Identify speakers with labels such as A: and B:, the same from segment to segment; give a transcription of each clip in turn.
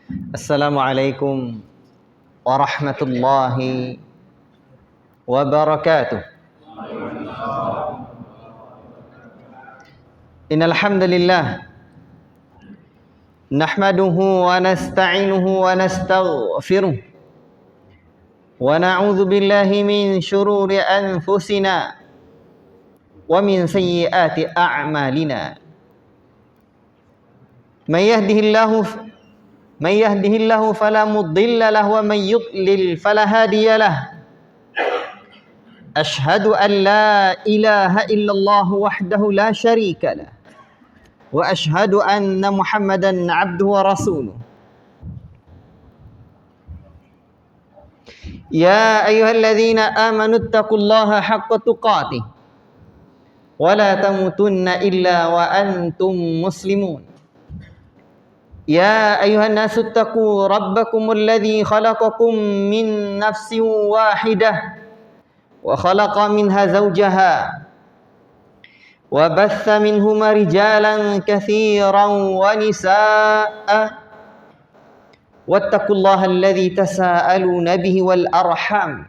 A: Assalamualaikum warahmatullahi wabarakatuh. Innal hamdalillah nahmaduhu wa nasta'inuhu wa nastaghfiruh wa na'udzu billahi min shururi anfusina wa min sayyiati a'malina. May yahdihillahu fala mudilla lahu wa may yudlil fala hadiya lahu. Ashhadu an la ilaha illallah wahdahu la syarika lah wa ashhadu anna Muhammadan abduhu wa rasuluh. Ya ayyuhalladzina amanu taqullaha haqqa tuqatih wa la tamutunna illa wa antum muslimun. Ya ayyuhan nasu taqu rabbakumul ladzi khalaqakum min nafsin wahidah wa khalaqa minha zawjaha wa batha minhuma rijalan katsiran wa nisaa'a wattaqullaha alladzi tasaaluna bihi wal arham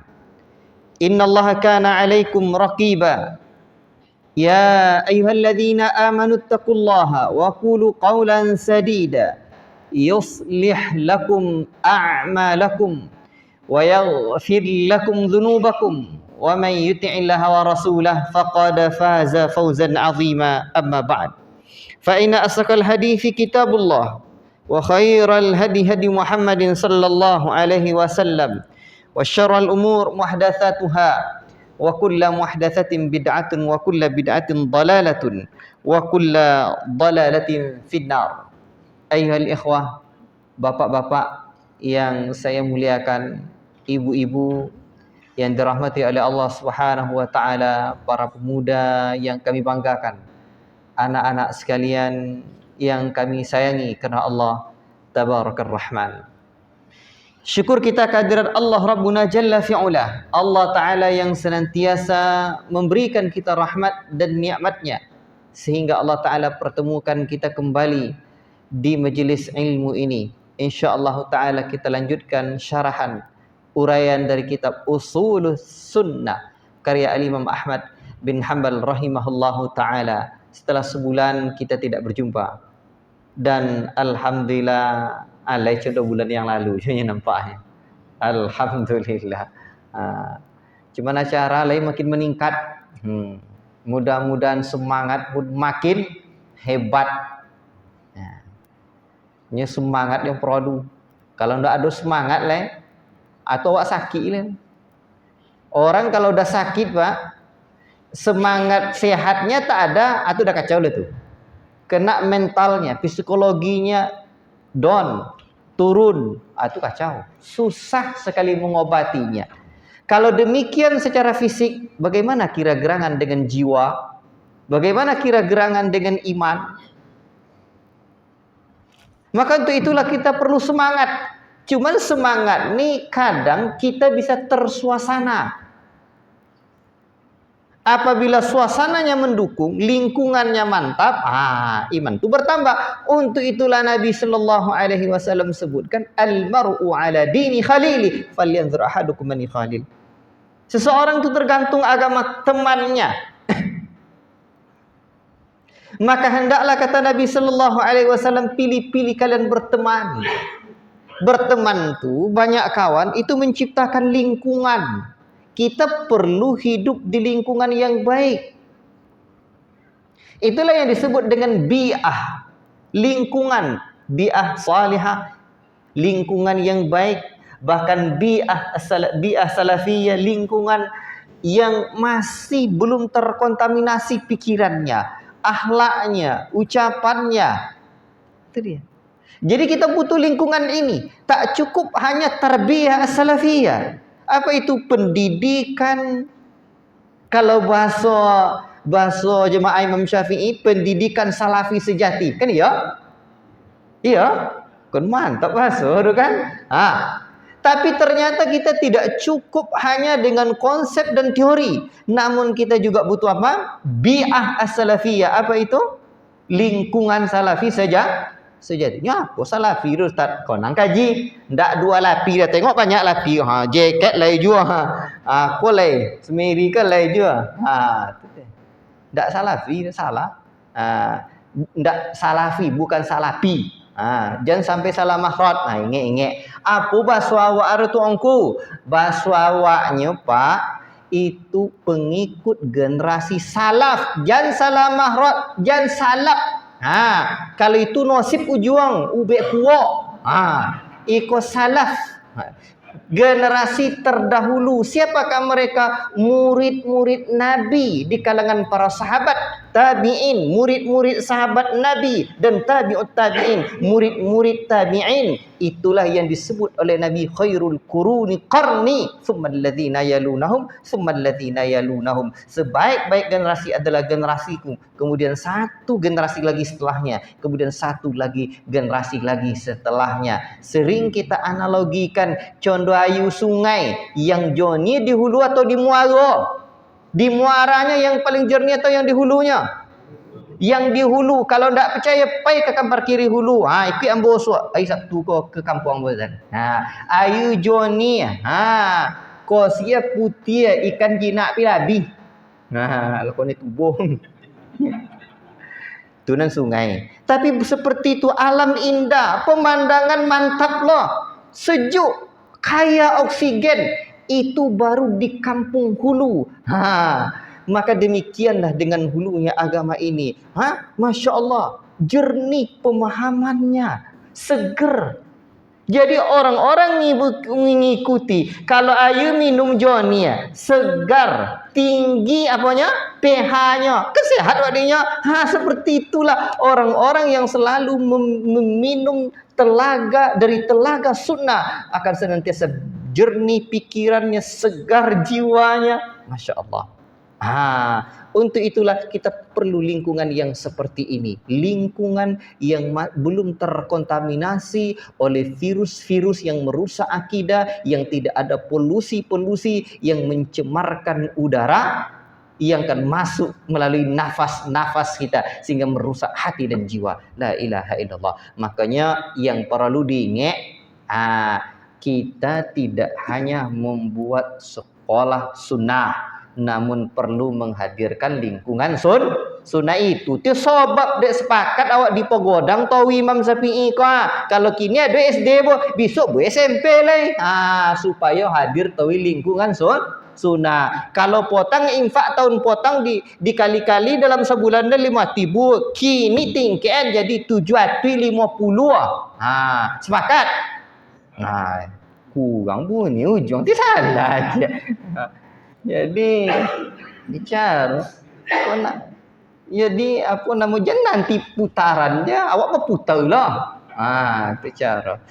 A: innallaha kana 'alaikum raqiba. Ya ayyuhalladzina amanu taqullaha wa qulu qawlan sadida yuslih lakum a'malakum wa yaghfir lakum dhunubakum wa man yuti'illaha wa rasulahu faqad faza fawzan 'azima. Amma ba'd, fa inna asqal hadithi kitabullah wa khairal hadi hadi Muhammadin sallallahu alaihi wasallam wa syarrul umur muhdatsatuha wa kullu muhdatsatin bid'atun wa kullu bid'atin dalalatun wa kullu dalalatin finnar. Ayyuhal ikhwah, bapak-bapak yang saya muliakan, ibu-ibu yang dirahmati oleh Allah Subhanahu wa taala, para pemuda yang kami banggakan, anak-anak sekalian yang kami sayangi karena Allah Tabarakar Rahman. Syukur kita kehadirat Allah Rabbuna Jalla fi'ula, Allah Ta'ala yang senantiasa memberikan kita rahmat dan nikmatnya, sehingga Allah Ta'ala pertemukan kita kembali di majlis ilmu ini. InsyaAllah Ta'ala kita lanjutkan syarahan uraian dari kitab Usulus Sunnah karya Al-Imam Ahmad bin Hanbal rahimahullahu ta'ala. Setelah sebulan kita tidak berjumpa, dan alhamdulillah alai contoh bulan yang lalu sebenarnya nampaknya. Alhamdulillah. Cuman acara lain makin meningkat. Mudah-mudahan semangat makin hebat. Ini semangat yang perlu. Kalau ndak ada semangat lah, atau awak sakit lah. Orang kalau udah sakit pak, semangat sehatnya tak ada, atau udah kacau lah tuh. Kena mentalnya, psikologinya down, turun, itu kacau. Susah sekali mengobatinya. Kalau demikian secara fisik, bagaimana kira gerangan dengan jiwa? Bagaimana kira gerangan dengan iman? Maka untuk itulah kita perlu semangat. Cuman semangat nih kadang kita bisa tersuasana. Apabila suasananya mendukung, lingkungannya mantap, iman itu bertambah. Untuk itulah Nabi sallallahu alaihi wasallam sebutkan, al-mar'u ala dini khalili falyanzur ahadukum man khalil. Seseorang itu tergantung agama temannya. Maka hendaklah kata Nabi sallallahu alaihi wasallam, pilih-pilih kalian berteman. Berteman itu banyak kawan, itu menciptakan lingkungan. Kita perlu hidup di lingkungan yang baik. Itulah yang disebut dengan bi'ah. Lingkungan, bi'ah salihah, lingkungan yang baik. Bahkan bi'ah salafiyah, lingkungan yang masih belum terkontaminasi pikirannya, akhlaknya, ucapannya. Itu dia. Jadi kita butuh lingkungan ini. Tak cukup hanya tarbiyah salafiyah. Apa itu pendidikan? Kalau bahasa jemaah Imam Syafi'i, pendidikan salafi sejati. Kan ya? Iya. Kan mantap bahasa itu kan? Tapi ternyata kita tidak cukup hanya dengan konsep dan teori. Namun kita juga butuh apa? Bi'ah as-salafiyah. Apa itu? Lingkungan salafi Sejatinya apa salafi tu Ustaz? Kau nang kaji, ndak dua lapi dah tengok banyak lapi. Jaket lai jua Aku lai, semiri ke lai jua. Tu dia. Ndak salafi, dah salah. Ndak salafi, bukan salapi. Jangan sampai salah makhraj. Ingat-ingat. Apa bahasa awak tu ongku? Bahasa awaknya Pak, itu pengikut generasi salaf. Jangan salah makhraj, jangan salaf. Kalau itu nasib ujuang ubek kuok. Ikut salaf. Generasi terdahulu. Siapakah mereka? Murid-murid Nabi di kalangan para sahabat, tabi'in, murid-murid sahabat Nabi dan tabi'ut tabi'in, murid-murid tabi'in. Itulah yang disebut oleh Nabi khairul quruni qarni thumma alladhina yalunahum thumma alladhina yalunahum. Sebaik-baik generasi adalah generasiku, kemudian satu generasi lagi setelahnya, kemudian satu lagi generasi lagi setelahnya. Sering kita analogikan contoh ayu sungai, yang jernih di hulu atau di muara? Di muaranya yang paling jernih atau yang di hulunya? Yang di hulu. Kalau tak percaya, pai ke kampar kiri hulu. Ikut ambo suak. Ai Sabtu ko ke kampung Bazan. Ayu jernih. Ko siap putih ikan jinak pilabi. Kalau ni tubuh. Itu nan sungai. Tapi seperti itu alam indah, pemandangan mantap loh. Sejuk, kaya oksigen. Itu baru di kampung hulu. Maka demikianlah dengan hulunya agama ini. Masya Allah, jernih pemahamannya, seger. Jadi orang-orang mengikuti. Kalau ayu minum jonia, segar, tinggi apanya? pH-nya, kesehat wadinya. Seperti itulah orang-orang yang selalu meminum telaga dari telaga sunnah akan senantiasa jernih pikirannya, segar jiwanya. Masya Allah. Untuk itulah kita perlu lingkungan yang seperti ini. Lingkungan yang belum terkontaminasi oleh virus-virus yang merusak akidah, yang tidak ada polusi-polusi yang mencemarkan udara, yang akan masuk melalui nafas-nafas kita sehingga merusak hati dan jiwa. La ilaha illallah. Makanya yang perlu diingat, kita tidak hanya membuat sekolah sunnah, namun perlu menghadirkan lingkungan sunnah itu. Itu sebab dek sepakat awak di Pegodang tahu Imam Syafi'i ko. Kalau kini ada SD besok SMP lah. Supaya hadir tahu lingkungan sunnah. Kalau potang infak tahun potang dikali-kali dalam sebulan 5.000. Kini tingkat jadi 750. Sepakat? Kurang bunyi ujung ti salah aja. Jadi bicara jadi apa namanya nanti putarannya awak berputarlah. Itu cara.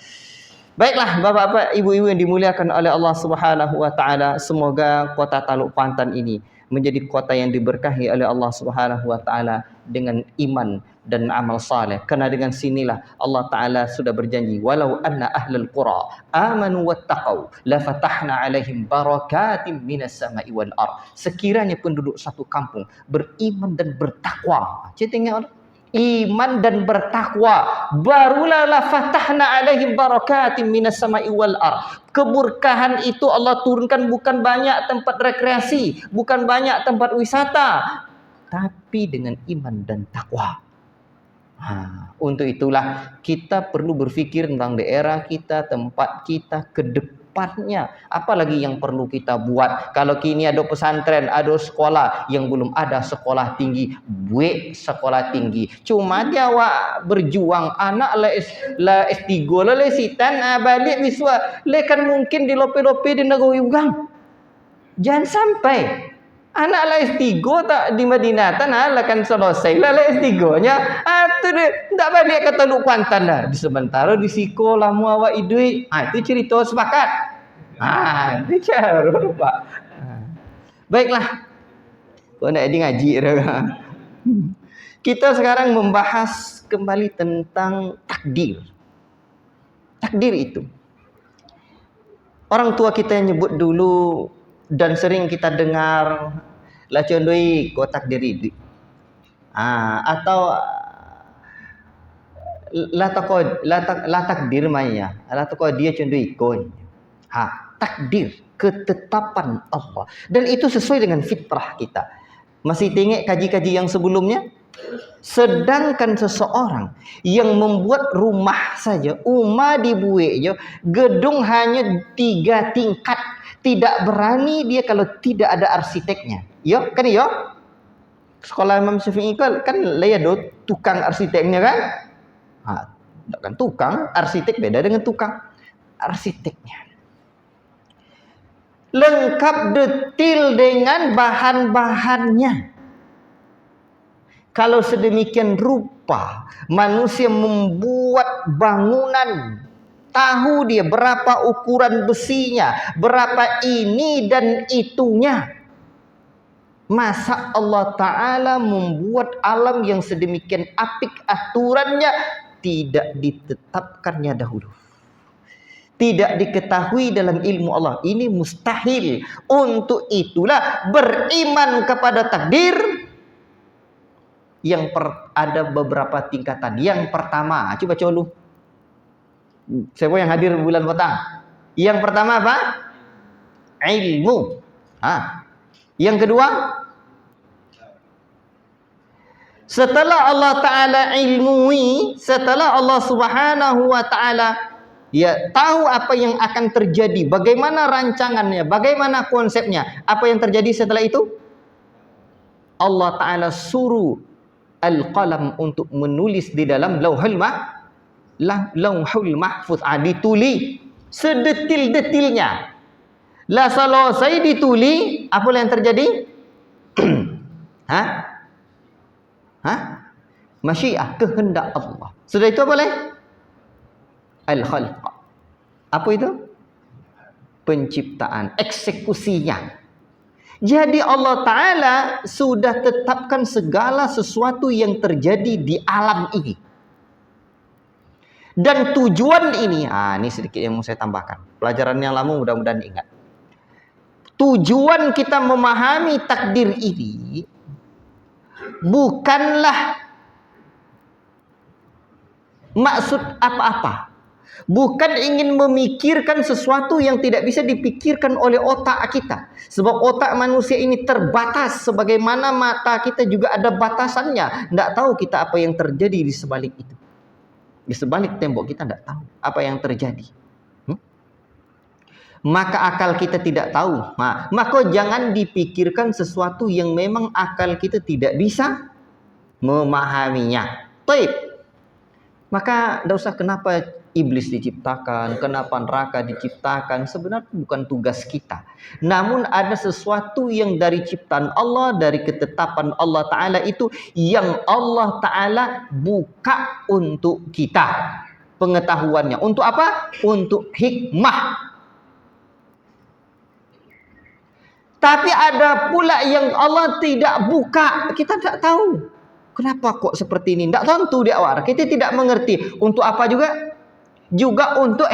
A: Baiklah bapak-bapak, ibu-ibu yang dimuliakan oleh Allah Subhanahu wa taala, semoga kota Taluk Pantan ini menjadi kota yang diberkahi oleh Allah Subhanahu wa taala dengan iman dan amal saleh. Karena dengan sinilah Allah taala sudah berjanji, walau anna ahlul qura amanu wattaqau la fatahna alaihim barakatim minas sama'i wal ard. Sekiranya penduduk satu kampung beriman dan bertakwa. Tengok iman dan bertakwa, barulah la fatahna alaihim barakatim minas sama'i wal ard. Keberkahan itu Allah turunkan bukan banyak tempat rekreasi, bukan banyak tempat wisata, tapi dengan iman dan takwa. Untuk itulah kita perlu berfikir tentang daerah kita, tempat kita ke depannya. Apalagi yang perlu kita buat. Kalau kini ada pesantren, ada sekolah, yang belum ada sekolah tinggi, buat sekolah tinggi. Cuma dia awak berjuang, anak la S3 la sitan balik biswa, lekan mungkin di lope-lope di negeri ugang. Jangan sampai anak la S3 tak di Madinah tanah akan selesai lah S3-nya. Tu dia tak balik ke Teluk Kuantan dah. Di sementara di sekolah mu awak idui. Itu cerita sepakat. Itu cara Pak. Baiklah. Kau nak ngaji dah. Kita sekarang membahas kembali tentang takdir. Takdir itu. Orang tua kita yang nyebut dulu dan sering kita dengar lah condoi kotak diri. Atau la takdir maya. La taqdir contoh ikon. Takdir, ketetapan Allah. Dan itu sesuai dengan fitrah kita. Masih tengok kaji-kaji yang sebelumnya. Sedangkan seseorang yang membuat rumah saja, dibuat je, gedung hanya 3 tingkat, tidak berani dia kalau tidak ada arsiteknya. Ya, kan ya? Sekolah Imam Syafi'i kan ada tukang arsiteknya kan? Kan tukang, arsitek beda dengan tukang. Arsiteknya lengkap detail dengan bahan-bahannya. Kalau sedemikian rupa manusia membuat bangunan, tahu dia berapa ukuran besinya, berapa ini dan itunya. Masa Allah Ta'ala membuat alam yang sedemikian apik aturannya tidak ditetapkannya dahulu, tidak diketahui dalam ilmu Allah. Ini mustahil. Untuk itulah beriman kepada takdir yang ada beberapa tingkatan. Yang pertama, coba dulu. Siapa yang hadir bulan petang? Yang pertama apa? Ilmu. Yang kedua, setelah Allah Ta'ala ilmui, setelah Allah Subhanahu wa Ta'ala tahu apa yang akan terjadi, bagaimana rancangannya, bagaimana konsepnya, apa yang terjadi setelah itu? Allah Ta'ala suruh Al-Qalam untuk menulis di dalam Lauhul Mahfuz. Ditulis sedetil-detilnya. Lah selesai ditulis, apa yang terjadi? Masyiah, kehendak Allah. Sudah itu apa lagi? Al-Khalq. Apa itu? Penciptaan, eksekusinya. Jadi Allah Ta'ala sudah tetapkan segala sesuatu yang terjadi di alam ini. Dan tujuan ini, ini sedikit yang mau saya tambahkan. Pelajaran yang lama mudah-mudahan ingat. Tujuan kita memahami takdir ini bukanlah maksud apa-apa. Bukan ingin memikirkan sesuatu yang tidak bisa dipikirkan oleh otak kita. Sebab otak manusia ini terbatas. Sebagaimana mata kita juga ada batasannya. Tidak tahu kita apa yang terjadi di sebalik itu. Di sebalik tembok kita tidak tahu apa yang terjadi. Maka akal kita tidak tahu. Maka jangan dipikirkan sesuatu yang memang akal kita tidak bisa memahaminya. Taib. Maka tidak usah kenapa iblis diciptakan, kenapa neraka diciptakan. Sebenarnya bukan tugas kita. Namun ada sesuatu yang dari ciptaan Allah, dari ketetapan Allah Ta'ala itu, yang Allah Ta'ala buka untuk kita pengetahuannya. Untuk apa? Untuk hikmah. Tapi ada pula yang Allah tidak buka. Kita tidak tahu. Kenapa kok seperti ini? Tidak tentu di awal. Kita tidak mengerti. Untuk apa juga? Juga untuk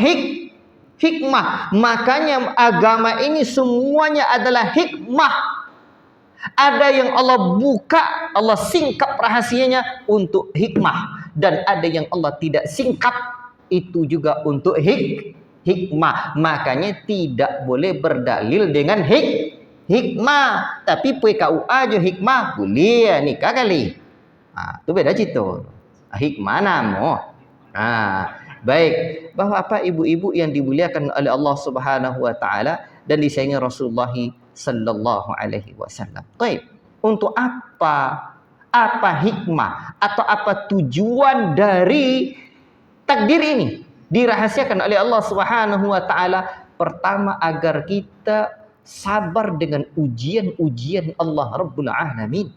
A: hikmah. Makanya agama ini semuanya adalah hikmah. Ada yang Allah buka, Allah singkap rahasianya untuk hikmah. Dan ada yang Allah tidak singkap, itu juga untuk hikmah. Makanya tidak boleh berdalil dengan hikmah. Tapi PKUA aja hikmah boleh nikah kali. Itu beda cerita. Hikmah namo. Baik, Bapak ibu-ibu yang dimuliakan oleh Allah Subhanahu wa Ta'ala dan disayangi Rasulullah sallallahu alaihi wasallam. Baik, untuk apa hikmah atau apa tujuan dari takdir ini dirahasiakan oleh Allah Subhanahu wa Ta'ala? Pertama, agar kita sabar dengan ujian-ujian Allah Rabbul Alamin.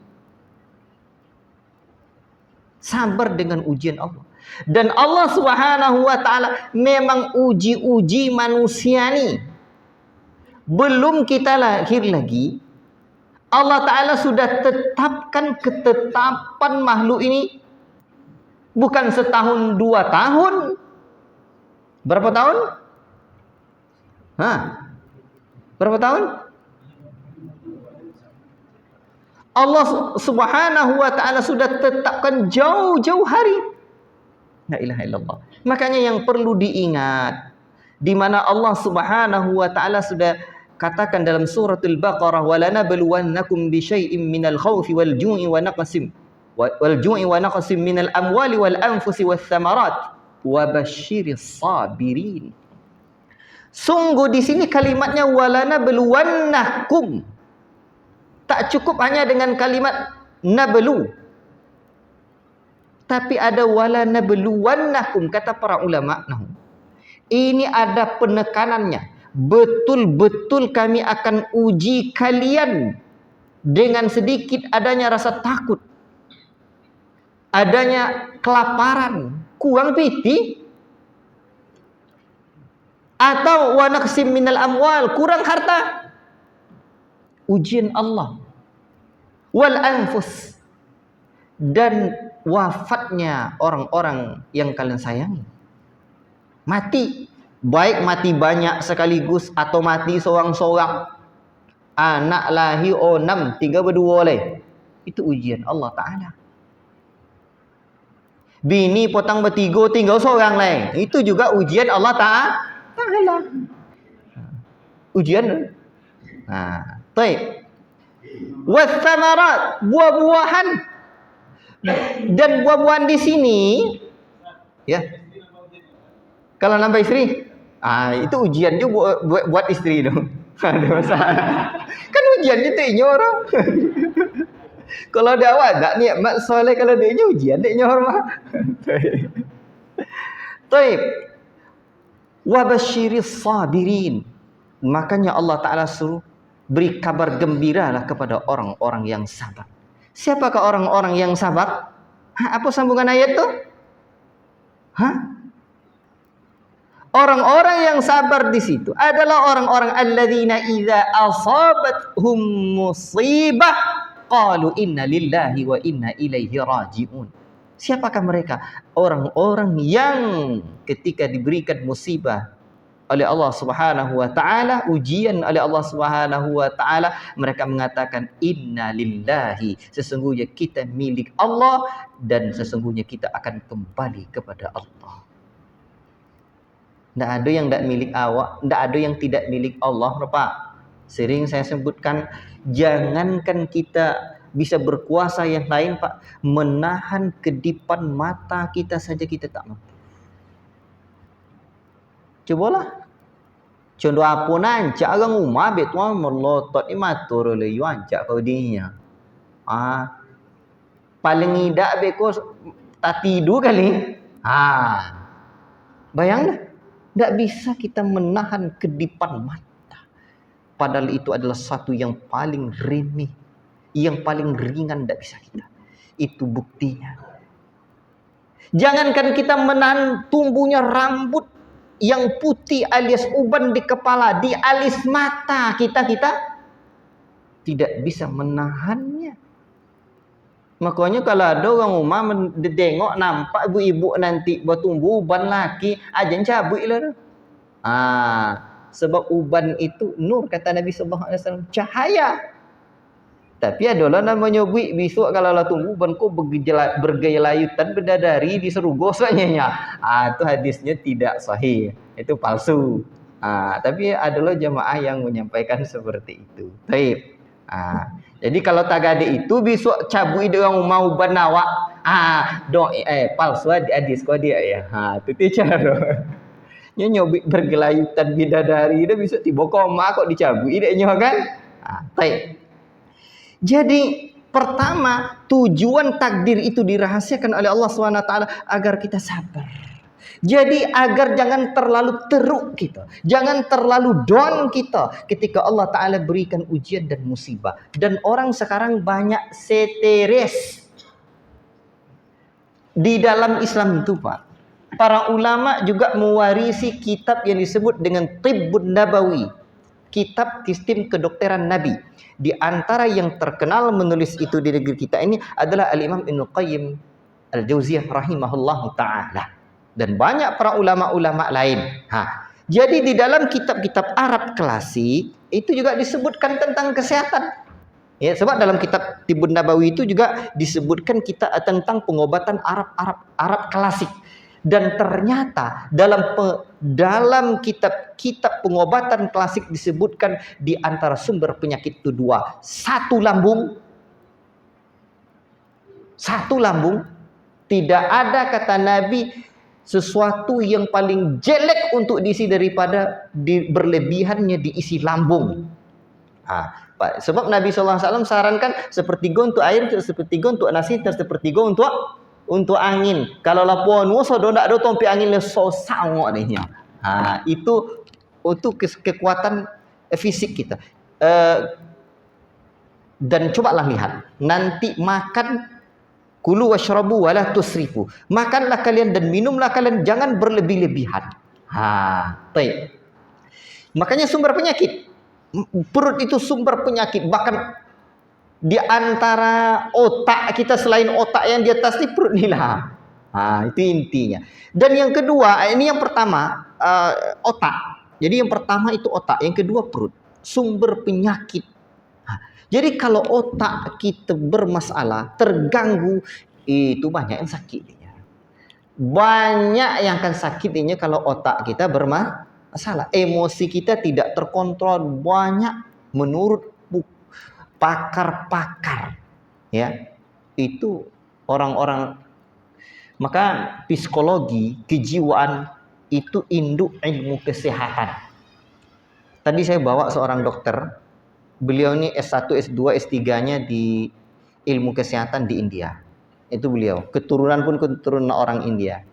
A: Sabar dengan ujian Allah. Dan Allah Subhanahu wa Ta'ala memang uji manusia ni. Belum kita lahir lagi, Allah Ta'ala sudah tetapkan ketetapan makhluk ini. Bukan setahun 2 tahun. Berapa tahun? Berapa tahun? Allah Subhanahu wa Ta'ala sudah tetapkan jauh-jauh hari. La ilaha illallah. Makanya yang perlu diingat, di mana Allah Subhanahu wa taala sudah katakan dalam suratul Baqarah, walanabluwannakum bisyai'im minal khaufi wal ju'i wa naqsim minal amwali wal anfusi wath thamarat wa basyiris sabirin. Sungguh di sini kalimatnya walanabluwannakum. Tak cukup hanya dengan kalimat nablu. Tapi ada walanabluwannakum, kata para ulama. Ini ada penekanannya. Betul-betul kami akan uji kalian dengan sedikit adanya rasa takut, adanya kelaparan, kurang piti, atau wa naqsim minal amwal, kurang harta. Ujian Allah. Wal anfus, dan wafatnya orang-orang yang kalian sayangi. Mati, baik mati banyak sekaligus atau mati seorang-seorang. Anak lahir 6, 3 berdua oleh. Itu ujian Allah Ta'ala. Bini potong bertiga, tinggal seorang lain. Itu juga ujian Allah Ta'ala. Ujian. Baik. Wathamarat, buah-buahan. Dan buah-buahan di sini, ya. Kalau nambah istri, itu ujian juga buat istri tu. Ada masalah. Kan ujian itu orang. Kalau ada awak tak nikmat soleh, kalau dia ujian dia orang. Taib. Wa basyiris sabirin. Makanya Allah Ta'ala suruh beri kabar gembiralah kepada orang-orang yang sabar. Siapakah orang-orang yang sabar? Apa sambungan ayat tu? Orang-orang yang sabar di situ adalah orang-orang alladzina idza asabathum musibah qalu inna lillahi wa inna ilaihi raji'un. Siapakah mereka? Orang-orang yang ketika diberikan musibah oleh Allah Subhanahu wa taala, ujian oleh Allah Subhanahu wa taala, mereka mengatakan inna lillahi, sesungguhnya kita milik Allah dan sesungguhnya kita akan kembali kepada Allah. Tidak ada yang tidak milik awak, tidak ada yang tidak milik Allah, Pak. Sering saya sebutkan, jangankan kita bisa berkuasa yang lain, Pak, menahan kedipan mata kita saja kita tak mampu. Cobalah. Contoh apa nancak orang rumah betul melotot ni matur le yu ancak kau dinya. Paling idak beko tak tidur kali. Bayanglah. Tak bisa kita menahan kedipan mata. Padahal itu adalah satu yang paling remeh, yang paling ringan, tak bisa kita. Itu buktinya. Jangankan kita menahan tumbuhnya rambut yang putih alias uban di kepala, di alis mata kita tidak bisa menahannya. Makanya kalau ada orang rumah tengok nampak ibu-ibu nanti bertumbuh uban laki, ajan cabut lah. Sebab uban itu nur, kata Nabi sallallahu alaihi wasallam, cahaya. Tapi adalah namanya buik besok kalau lah tumbuh uban kau bergaya layutan berdadari di serugo soalnya. Itu hadisnya tidak sahih. Itu palsu. Tapi adalah jemaah yang menyampaikan seperti itu. Baik. Jadi kalau tak ada itu besok cabui dia orang mau banawa. Palsu hadis kau dia ya. Itu cara. Nya nyobik bergelayutan bidadari dia besok tiba koma kok dicabui dia nyo kan. Baik. Jadi pertama, tujuan takdir itu dirahasiakan oleh Allah SWT agar kita sabar. Jadi agar jangan terlalu teruk kita, jangan terlalu down kita ketika Allah Ta'ala berikan ujian dan musibah. Dan orang sekarang banyak stres di dalam Islam itu, Pak. Para ulama juga mewarisi kitab yang disebut dengan Tibbun Nabawi, kitab sistem kedokteran Nabi. Di antara yang terkenal menulis itu di negeri kita ini adalah Al-Imam Ibnu Qayyim Al-Jauziyah rahimahullahu ta'ala. Dan banyak para ulama-ulama lain. Jadi di dalam kitab-kitab Arab klasik itu juga disebutkan tentang kesehatan. Ya, sebab dalam kitab Tibbun Nabawi itu juga disebutkan kita tentang pengobatan Arab klasik. Dan ternyata dalam kitab pengobatan klasik disebutkan di antara sumber penyakit itu dua. Satu lambung. Tidak ada kata Nabi sesuatu yang paling jelek untuk diisi daripada berlebihannya diisi lambung. Sebab Nabi SAW sarankan sepertiga untuk air, sepertiga untuk nasi, sepertiga untuk angin. Kalau lapuan woso ndak ada tompi angin le sosang adanya. Itu untuk kekuatan fisik kita. Dan cobalah lihat, nanti makan kulu washrabu wala tusrifu. Makanlah kalian dan minumlah kalian, jangan berlebih-lebihan. Baik. Makanya sumber penyakit. Perut itu sumber penyakit. Bahkan di antara otak kita, selain otak yang di atas ini, perut ni lah. Itu intinya. Dan yang kedua, ini yang pertama, otak. Jadi yang pertama itu otak, yang kedua perut. Sumber penyakit. Jadi kalau otak kita bermasalah, terganggu, itu banyak yang sakitnya. Banyak yang akan sakitnya kalau otak kita bermasalah. Emosi kita tidak terkontrol, banyak menurut pakar-pakar, ya, itu orang-orang. Maka psikologi kejiwaan itu induk ilmu kesehatan. Tadi saya bawa seorang dokter, beliau ini S1, S2, S3-nya di ilmu kesehatan di India. Itu beliau, keturunan pun keturunan orang India.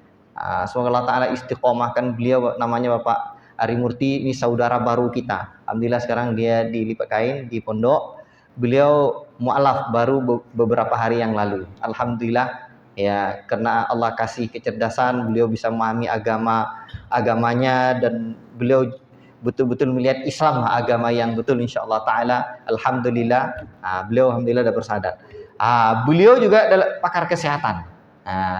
A: Semoga Allah Ta'ala istiqomahkan beliau, namanya Bapak Ari Murti, ini saudara baru kita. Alhamdulillah sekarang dia di Lipat Kain, di pondok. Beliau mu'alaf baru beberapa hari yang lalu. Alhamdulillah, ya, karena Allah kasih kecerdasan, beliau bisa memahami agamanya, dan beliau betul-betul melihat Islam agama yang betul, insyaallah taala. Alhamdulillah, beliau alhamdulillah sudah bersadat. Beliau juga adalah pakar kesehatan.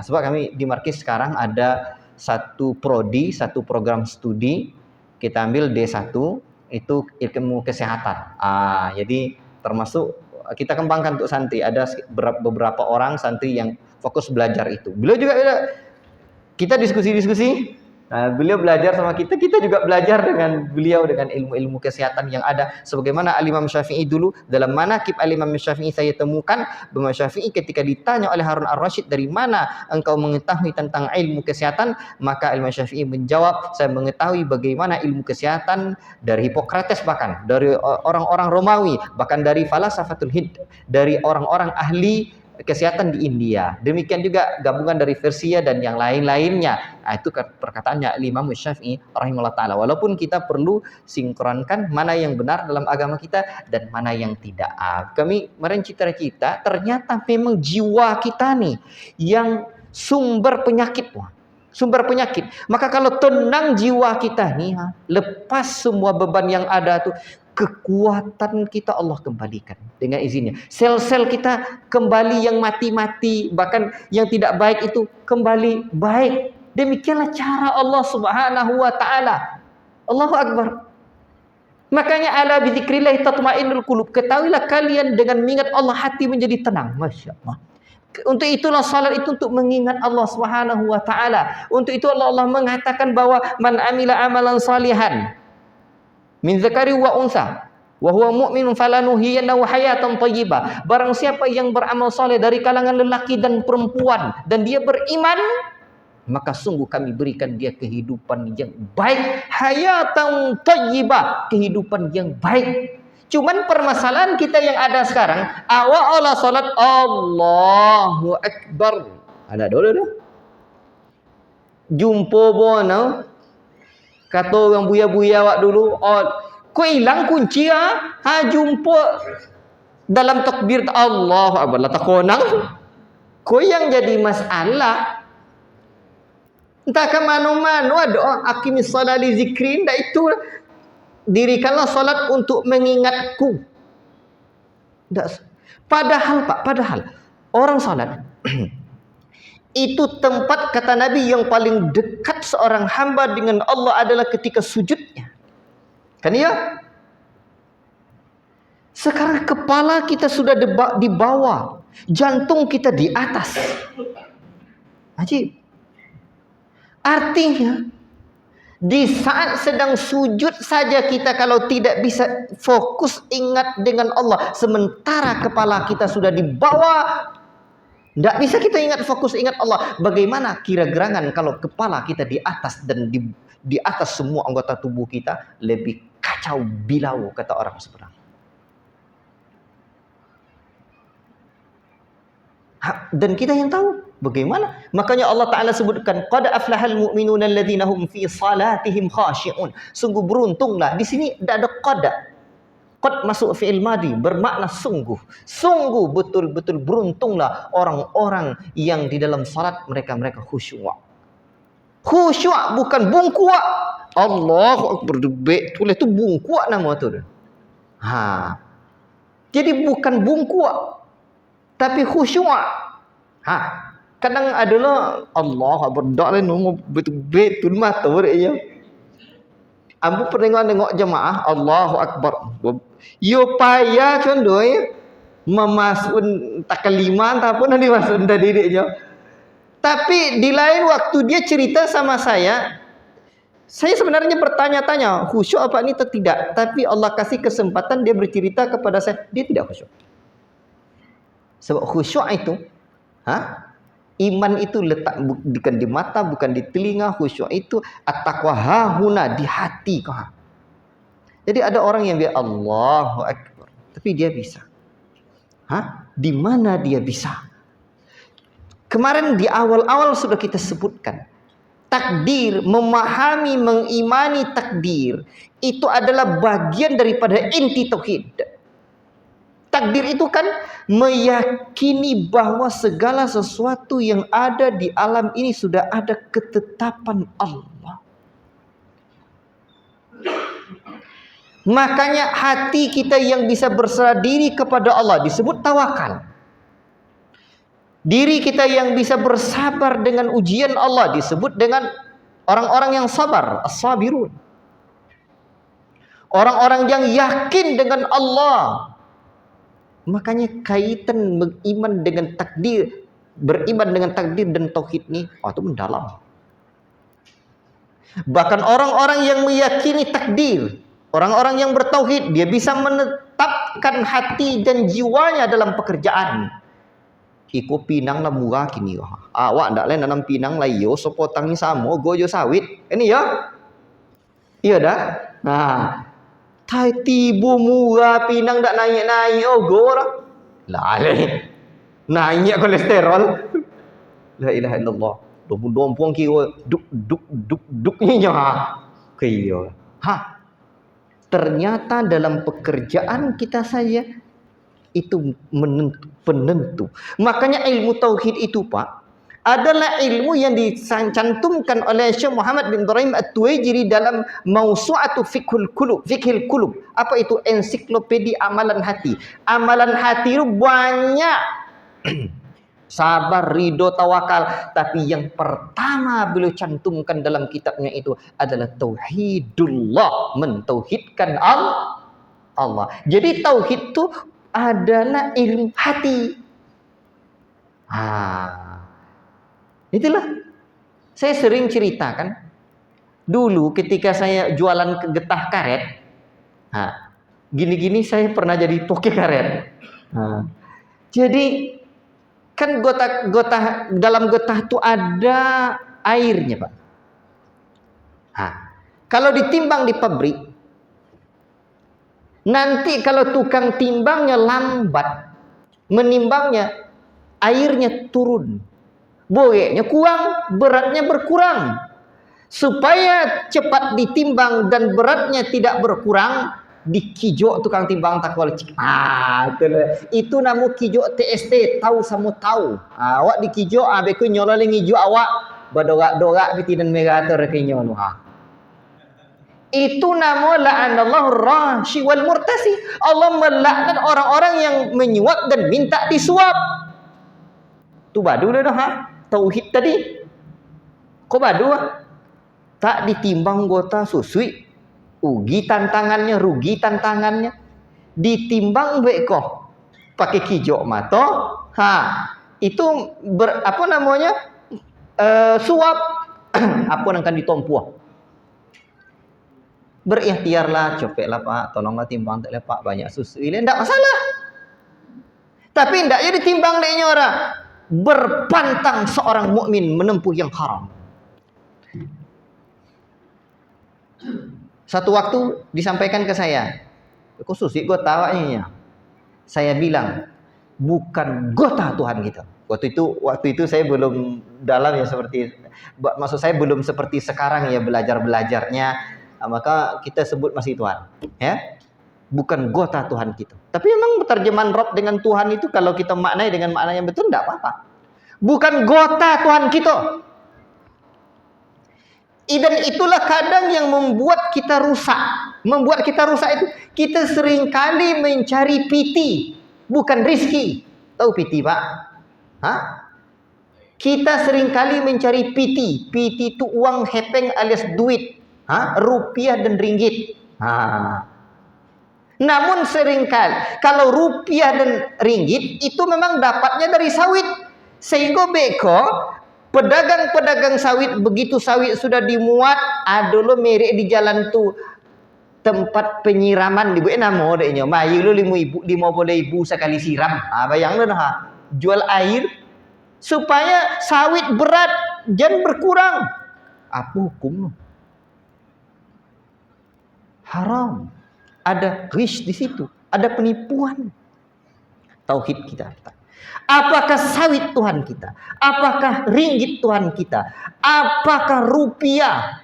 A: Sebab kami di Markis sekarang ada satu prodi, satu program studi, kita ambil D1, itu ilmu kesehatan. Jadi termasuk kita kembangkan untuk santri. Ada beberapa orang santri yang fokus belajar itu. Beliau juga, kita diskusi-diskusi. Beliau belajar sama kita juga belajar dengan beliau, dengan ilmu-ilmu kesehatan yang ada. Sebagaimana Al-Imam Syafi'i dulu, dalam manaqib Al-Imam Syafi'i saya temukan bahwa Syafi'i ketika ditanya oleh Harun Ar-Rasyid, dari mana engkau mengetahui tentang ilmu kesehatan, maka Al-Imam Syafi'i menjawab, saya mengetahui bagaimana ilmu kesehatan dari Hippocrates, bahkan dari orang-orang Romawi, bahkan dari Falasafatul Hind, dari orang-orang ahli kesehatan di India. Demikian juga gabungan dari Persia dan yang lain-lainnya. Itu perkataannya Imam Syafi'i rahimahullah ta'ala. Walaupun kita perlu sinkronkan mana yang benar dalam agama kita dan mana yang tidak. Kami merencita ternyata memang jiwa kita nih yang sumber penyakit. Sumber penyakit. Maka kalau tenang jiwa kita nih, lepas semua beban yang ada tuh, kekuatan kita Allah kembalikan dengan izinnya. Sel-sel kita kembali yang mati-mati, bahkan yang tidak baik itu kembali baik. Demikianlah cara Allah Subhanahu wa taala. Allahu Akbar. Makanya ala bidzikrillah tatmainnul qulub. Ketahuilah kalian dengan mengingat Allah hati menjadi tenang. Masya Allah. Untuk itulah salat itu untuk mengingat Allah Subhanahu wa taala. Untuk itu Allah mengatakan bahwa man amila amalan salihan min zakari wa unsa wa huwa mu'minun falanuhyiyannahu hayatan thayyibah. Barang siapa yang beramal saleh dari kalangan lelaki dan perempuan dan dia beriman, maka sungguh kami berikan dia kehidupan yang baik, hayatan thayyibah, kehidupan yang baik. Cuman permasalahan kita yang ada sekarang, awal salat Allahu Akbar. Ada dulu dah. Jumpa bono. Kata orang buya-buya awak dulu, kau hilang kunci jumpa dalam takbir Allahu Akbar la takonang. Kau yang jadi masalah. Entah ke mana-mana ada aqimis shalah li zikri, ndak itu dirikanlah salat untuk mengingatku. Padahal orang salat itu tempat, kata Nabi, yang paling dekat seorang hamba dengan Allah adalah ketika sujudnya. Kan ya? Sekarang kepala kita sudah di bawah, jantung kita di atas. Ajib. Artinya, di saat sedang sujud saja kita kalau tidak bisa fokus ingat dengan Allah, sementara kepala kita sudah di bawah, tidak bisa kita fokus ingat Allah. Bagaimana kira gerangan kalau kepala kita di atas dan di atas semua anggota tubuh kita? Lebih kacau bilau, kata orang seberang. Dan kita yang tahu bagaimana. Makanya Allah Ta'ala sebutkan, qad aflahal mu'minuna alladhina hum fi salatihim khashi'un. Sungguh beruntunglah. Di sini tidak ada qad. Qad masuk fi'il madi, bermakna sungguh. Sungguh betul-betul beruntunglah orang-orang yang di dalam salat mereka khusyuk. Khusyuk bukan bungkuak. Allahu Akbar. Tulis itu bungkuak nama tu. Jadi bukan bungkuak, tapi khusyuk. Kadang adalah Allah berdoa lain betul mata dia. Ambu pernah tengok jemaah Allahu Akbar. Yo payah condoi memasun takliman ataupun dimasun tadi dia. Tapi di lain waktu dia cerita sama saya sebenarnya bertanya-tanya khusyuk apa ini atau tidak. Tapi Allah kasih kesempatan dia bercerita kepada saya, dia tidak khusyuk. Sebab khusyuk itu, iman itu letak bukan di mata, bukan di telinga. Khusyuk itu at-taqwa hahuna, di hati kau. Jadi ada orang yang dia Allahu Akbar, tapi dia bisa. Di mana dia bisa? Kemarin di awal-awal sudah kita sebutkan, takdir, memahami, mengimani takdir itu adalah bagian daripada inti tauhid. Takdir itu kan meyakini bahwa segala sesuatu yang ada di alam ini sudah ada ketetapan Allah. Makanya hati kita yang bisa berserah diri kepada Allah disebut tawakal. Diri kita yang bisa bersabar dengan ujian Allah disebut dengan orang-orang yang sabar, as-sabirun. Orang-orang yang yakin dengan Allah. Makanya kaitan beriman dengan takdir, beriman dengan takdir dan tauhid ini itu mendalam. Bahkan orang-orang yang meyakini takdir, orang-orang yang bertauhid, dia bisa menetapkan hati dan jiwanya dalam pekerjaan. Iko pinang lah murah kini. Awak ndak lain nanam pinang lah yo sepotang ni samo gojo sawit. Ini ya. Iya dah. Tiba murah pinang tak naik-naik orang. Lah naik kolesterol. La ilaha illallah. Dompong kira duk ni nya. Kaya. Ternyata dalam pekerjaan kita saja itu penentu. Makanya ilmu tauhid itu Pak adalah ilmu yang dicantumkan oleh Syekh Muhammad bin Ibrahim At-Tuwaijiri dalam Mausu'atu Fiqhul Qulub. Apa itu? Ensiklopedia amalan hati. Amalan hati itu banyak. Sabar, ridho, tawakal. Tapi yang pertama beliau cantumkan dalam kitabnya itu adalah tauhidullah, mentauhidkan Allah. Jadi tauhid itu adalah ilmu hati. Itulah. Saya sering ceritakan dulu ketika saya jualan getah karet. Gini-gini saya pernah jadi toke karet. Jadi kan dalam getah itu ada airnya, Pak. Kalau ditimbang di pabrik, nanti kalau tukang timbangnya lambat menimbangnya, airnya turun, boyeknya kurang, beratnya berkurang. Supaya cepat ditimbang dan beratnya tidak berkurang, dikijok tukang timbang tak kualitas. Itu nama kijok TST, tahu sama tahu. Awak dikijok, beku nyolong ngijo awak berdorak-dorak biti dan merah terkenyol. Itu nama la'anallahu rashi wal murtasi. Allah melaknat orang-orang yang menyuap dan minta disuap. Tu badu dah tauhid tadi. Kok badu? Tak ditimbang gota susui. Rugi tantangannya. Ditimbang beko. Pakai kijok mato. Itu suap. apa yang akan ditompuah. Berikhtiarlah, copeklah Pak, tolonglah timbang tak lepak banyak susu. Ini tidak masalah. Tapi tidak jadi timbang deknya orang. Berpantang seorang mukmin menempuh yang haram. Satu waktu disampaikan ke saya, khusus gue tawanya. Saya bilang, bukan gota Tuhan kita. Waktu itu saya belum dalam ya seperti, maksud saya belum seperti sekarang ya belajarnya, maka kita sebut masih Tuhan, ya. Bukan gota Tuhan kita. Tapi memang terjemahan Rob dengan Tuhan itu kalau kita maknai dengan makna yang betul tidak apa-apa. Bukan gota Tuhan kita. Dan itulah kadang yang membuat kita rusak. Membuat kita rusak itu kita seringkali mencari piti, bukan rizki. Tahu piti, Pak? Hah? Kita seringkali mencari piti. Piti itu uang hepeng alias duit. Rupiah dan ringgit. Namun seringkali kalau rupiah dan ringgit itu memang dapatnya dari sawit. Sehingga beko pedagang-pedagang sawit, begitu sawit sudah dimuat, dulu merek di jalan tu tempat penyiraman di buat nama deknya. Mayu lu 5.000 sekali siram. Bayang lu nah. Jual air supaya sawit berat jangan berkurang. Apa hukum? Haram. Ada ghish di situ, ada penipuan. Tauhid kita. Apakah sawit Tuhan kita? Apakah ringgit Tuhan kita? Apakah rupiah?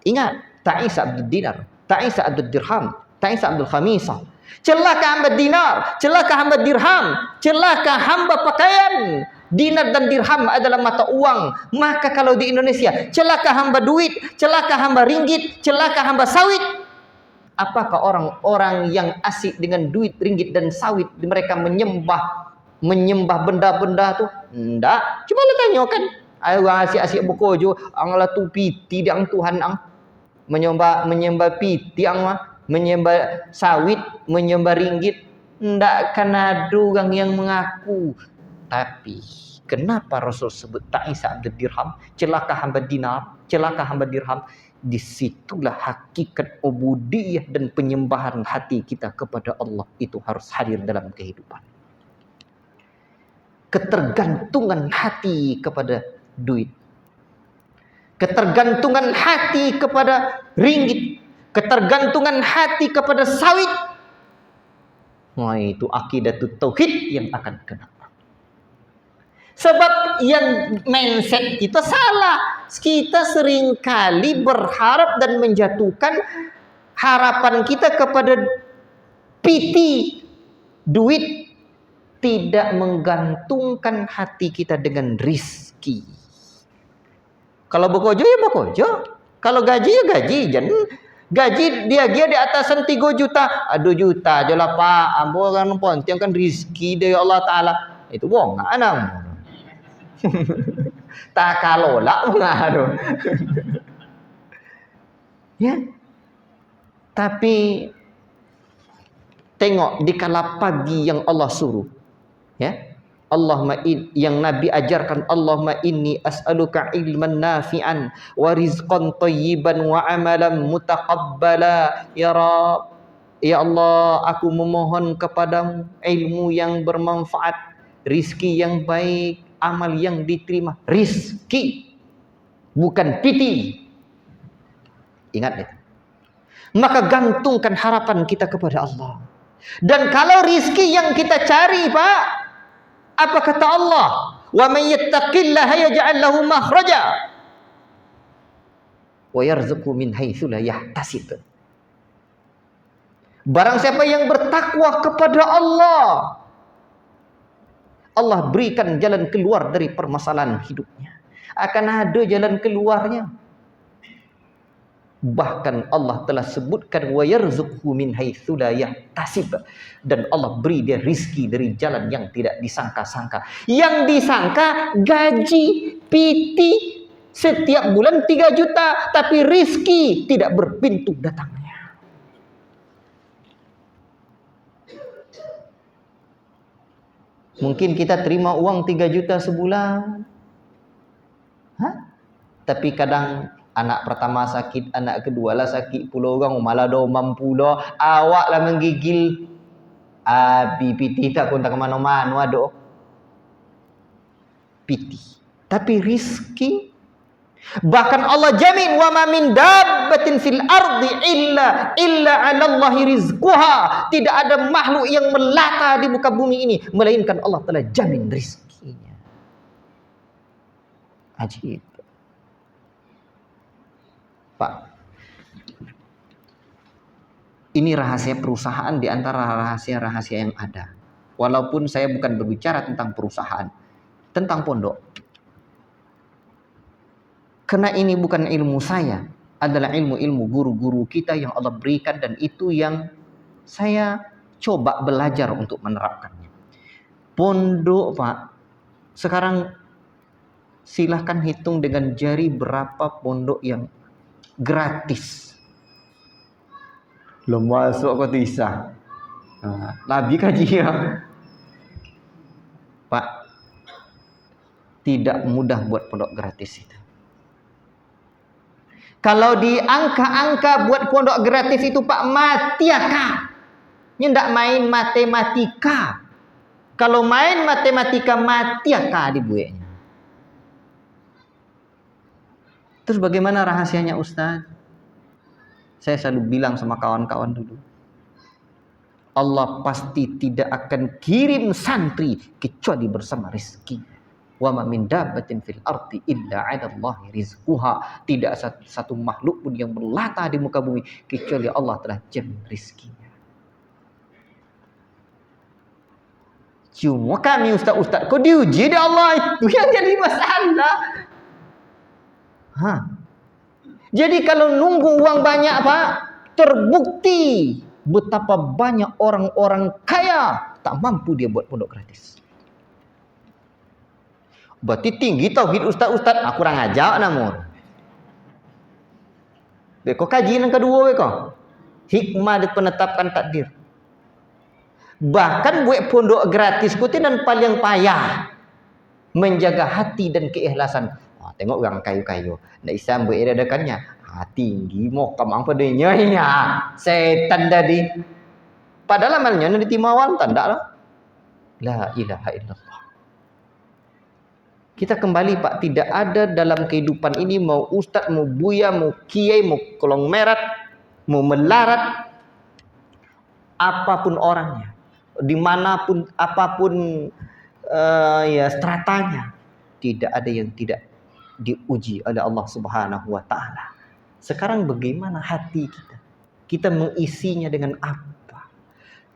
A: Ingat, ta'isa abdul dinar, ta'isa abdul dirham, ta'isa abdul khamisah. Celaka hamba dinar, celaka hamba dirham, celaka hamba pakaian. Dinar dan dirham adalah mata uang. Maka kalau di Indonesia, celaka hamba duit, celaka hamba ringgit, celaka hamba sawit. Apakah orang-orang yang asik dengan duit, ringgit dan sawit, mereka menyembah benda-benda tu? Enggak. Cuma lu tanyakan, ayo asik-asik bekojo, anglah tu piti ang Tuhan ang menyembah piti ang menyembah sawit, menyembah ringgit. Enggak kan ada orang yang mengaku. Tapi kenapa Rasul sebut ta'isa abdul dirham, celaka hamba dinar, celaka hamba dirham? Disitulah hakikat ubudiyah dan penyembahan hati kita kepada Allah itu harus hadir dalam kehidupan. Ketergantungan hati kepada duit, ketergantungan hati kepada ringgit, ketergantungan hati kepada sawit. Wah, itu akidatut tauhid yang akan kena. Sebab yang mindset kita salah. Kita seringkali berharap dan menjatuhkan harapan kita kepada piti, duit, tidak menggantungkan hati kita dengan rizki. Kalau bekerja ya bekerja, kalau gaji ya gaji. Jangan gaji dia di atasan 3 juta, 2 juta aja lah Pak. Ambo kan penting kan rizki dari Allah Taala. Itu bohong anang. Tak kalola mengaruh. Ya. Tapi tengok di kala pagi yang Allah suruh, ya. Yang Nabi ajarkan, Allahumma inni as'aluka ilman nafi'an wa rizqan thayyiban wa amalan mutaqabbala ya Rabb. Ya Allah, aku memohon kepadamu ilmu yang bermanfaat, rizki yang baik, amal yang diterima. Rizki, bukan piti. Ingat itu. Maka gantungkan harapan kita kepada Allah. Dan kalau rizki yang kita cari, Pak, apa kata Allah? Wa may yattaqillaha yaj'al lahu makhraja wa yarzuqhu min haitsu la yahtasib. Barang siapa yang bertakwa kepada Allah, Allah berikan jalan keluar dari permasalahan hidupnya. Akan ada jalan keluarnya. Bahkan Allah telah sebutkan wa yarzuqhu min haitsu la yahtasib, dan Allah beri dia rizki dari jalan yang tidak disangka-sangka. Yang disangka gaji piti setiap bulan 3 juta, tapi rizki tidak berpintu datangnya. Mungkin kita terima uang 3 juta sebulan. Tapi kadang anak pertama sakit, anak kedua lah sakit pula orang, malah domam pula. Awak lah menggigil. Piti tak pun tak kemana-mana ada. Piti. Tapi rizki, bahkan Allah jamin, wa ma min dabbatin fil ardi illa 'ala Allahi rizquha. Tidak ada makhluk yang melata di muka bumi ini melainkan Allah telah jamin rizkinya. Ajib. Pak, ini rahasia perusahaan di antara rahasia-rahasia yang ada. Walaupun saya bukan berbicara tentang perusahaan, tentang pondok. Karena ini bukan ilmu saya, adalah ilmu-ilmu guru-guru kita yang Allah berikan, dan itu yang saya coba belajar untuk menerapkannya. Pondok, Pak, sekarang silahkan hitung dengan jari berapa pondok yang gratis. Belum masuk kau tisah. Nabi kaji ya. Pak, tidak mudah buat pondok gratis itu. Kalau di angka-angka buat pondok gratis itu Pak, mati ya Kak. Ini tidak main matematika. Kalau main matematika mati ya Kak dibuatnya. Terus bagaimana rahasianya Ustaz? Saya selalu bilang sama kawan-kawan dulu, Allah pasti tidak akan kirim santri kecuali bersama rezeki. Wa ma min dabbatin fil ardi illa 'ala Allahi rizquha. Tidak satu makhluk pun yang melata di muka bumi kecuali Allah telah jamin rezekinya. Cuma kami ustaz-ustaz kok diuji di Allah, itu yang jadi masalah. Jadi kalau nunggu uang banyak Pak, terbukti betapa banyak orang-orang kaya tak mampu dia buat pondok gratis. Berarti tinggi tauhid ustaz-ustaz, aku kurang ajar namun. Beko kaji yang kedua beko. Hikmah dipenetapkan takdir. Bahkan buat pondok gratis kuti dan paling payah menjaga hati dan keikhlasan. Tengok orang kayu-kayu. Ndak bisa buat adakannya. Tinggi mau kamang padanya ya. Setan tadi. Padahal amalnya nanti timawal tanda lah. La ilaha illallah. Kita kembali Pak, tidak ada dalam kehidupan ini mau ustaz, mau buya, mau kiai, mau kolong merat, mau melarat, apapun orangnya, dimanapun, apapun ya stratanya, tidak ada yang tidak diuji oleh Allah Subhanahu wa Ta'ala. Sekarang bagaimana hati kita? Kita mengisinya dengan apa?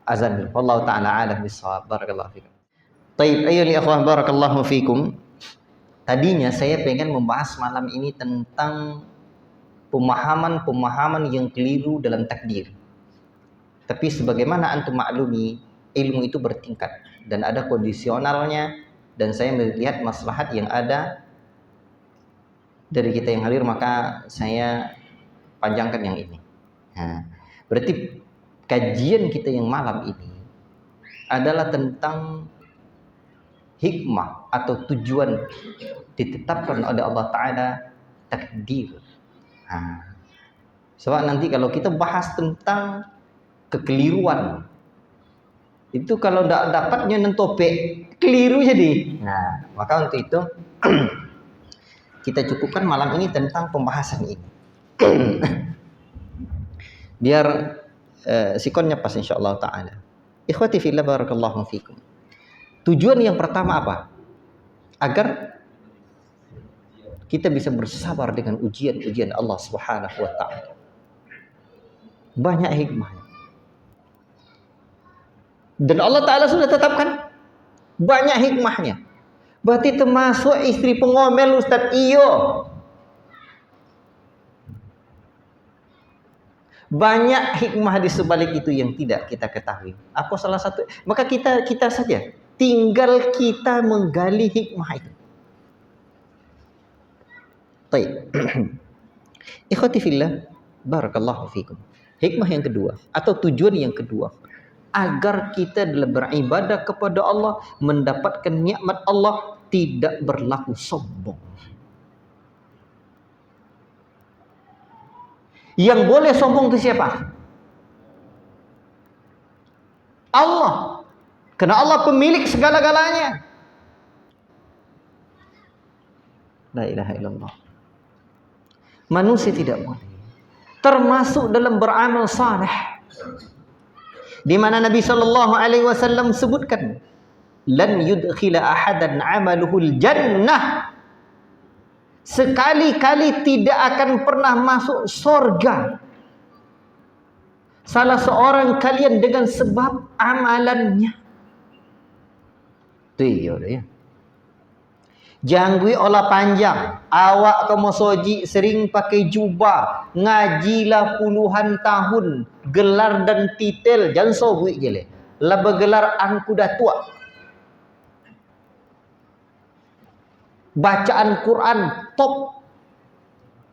A: Azan Allah Ta'ala alam bisawab. Barakallahu fikum. Taib ayyuhal ikhwan, barakallahu fikum. Tadinya saya pengen membahas malam ini tentang pemahaman-pemahaman yang keliru dalam takdir. Tapi sebagaimana antum maklumi, ilmu itu bertingkat dan ada kondisionalnya, dan saya melihat maslahat yang ada dari kita yang hadir, maka saya panjangkan yang ini. Berarti kajian kita yang malam ini adalah tentang hikmah atau tujuan ditetapkan oleh Allah Ta'ala takdir. Sebab nanti kalau kita bahas tentang kekeliruan, itu kalau tidak dapatnya nentopek keliru jadi. Maka untuk itu kita cukupkan malam ini tentang pembahasan ini. Biar sikonnya pas insyaallah Ta'ala. Ikhwati fillah barakallahu fikum. Tujuan yang pertama apa? Agar kita bisa bersabar dengan ujian-ujian Allah Subhanahu wa Ta'ala. Banyak hikmahnya. Dan Allah Ta'ala sudah tetapkan banyak hikmahnya. Berarti termasuk istri pengomel Ustaz iyo. Banyak hikmah di sebalik itu yang tidak kita ketahui. Apa salah satu? Maka kita saja, tinggal kita menggali hikmah itu. Baik. Ikhwati fillah, barakallahu fikum. Hikmah yang kedua atau tujuan yang kedua, agar kita dalam beribadah kepada Allah, mendapatkan nikmat Allah, tidak berlaku sombong. Yang boleh sombong itu siapa? Allah. Karena Allah pemilik segala-galanya. La ilaha illallah. Manusia tidak boleh. Termasuk dalam beramal saleh. Di mana Nabi sallallahu alaihi wasallam sebutkan, lan yudkhila ahadan amaluhul jannah. Sekali-kali tidak akan pernah masuk surga salah seorang kalian dengan sebab amalannya. Tu ya. Janggui olah panjang, awak ke mosoji sering pakai jubah, ngajilah puluhan tahun, gelar dan titel, jangan sobui je le. Lah bergelar angku dah tua. Bacaan Quran top.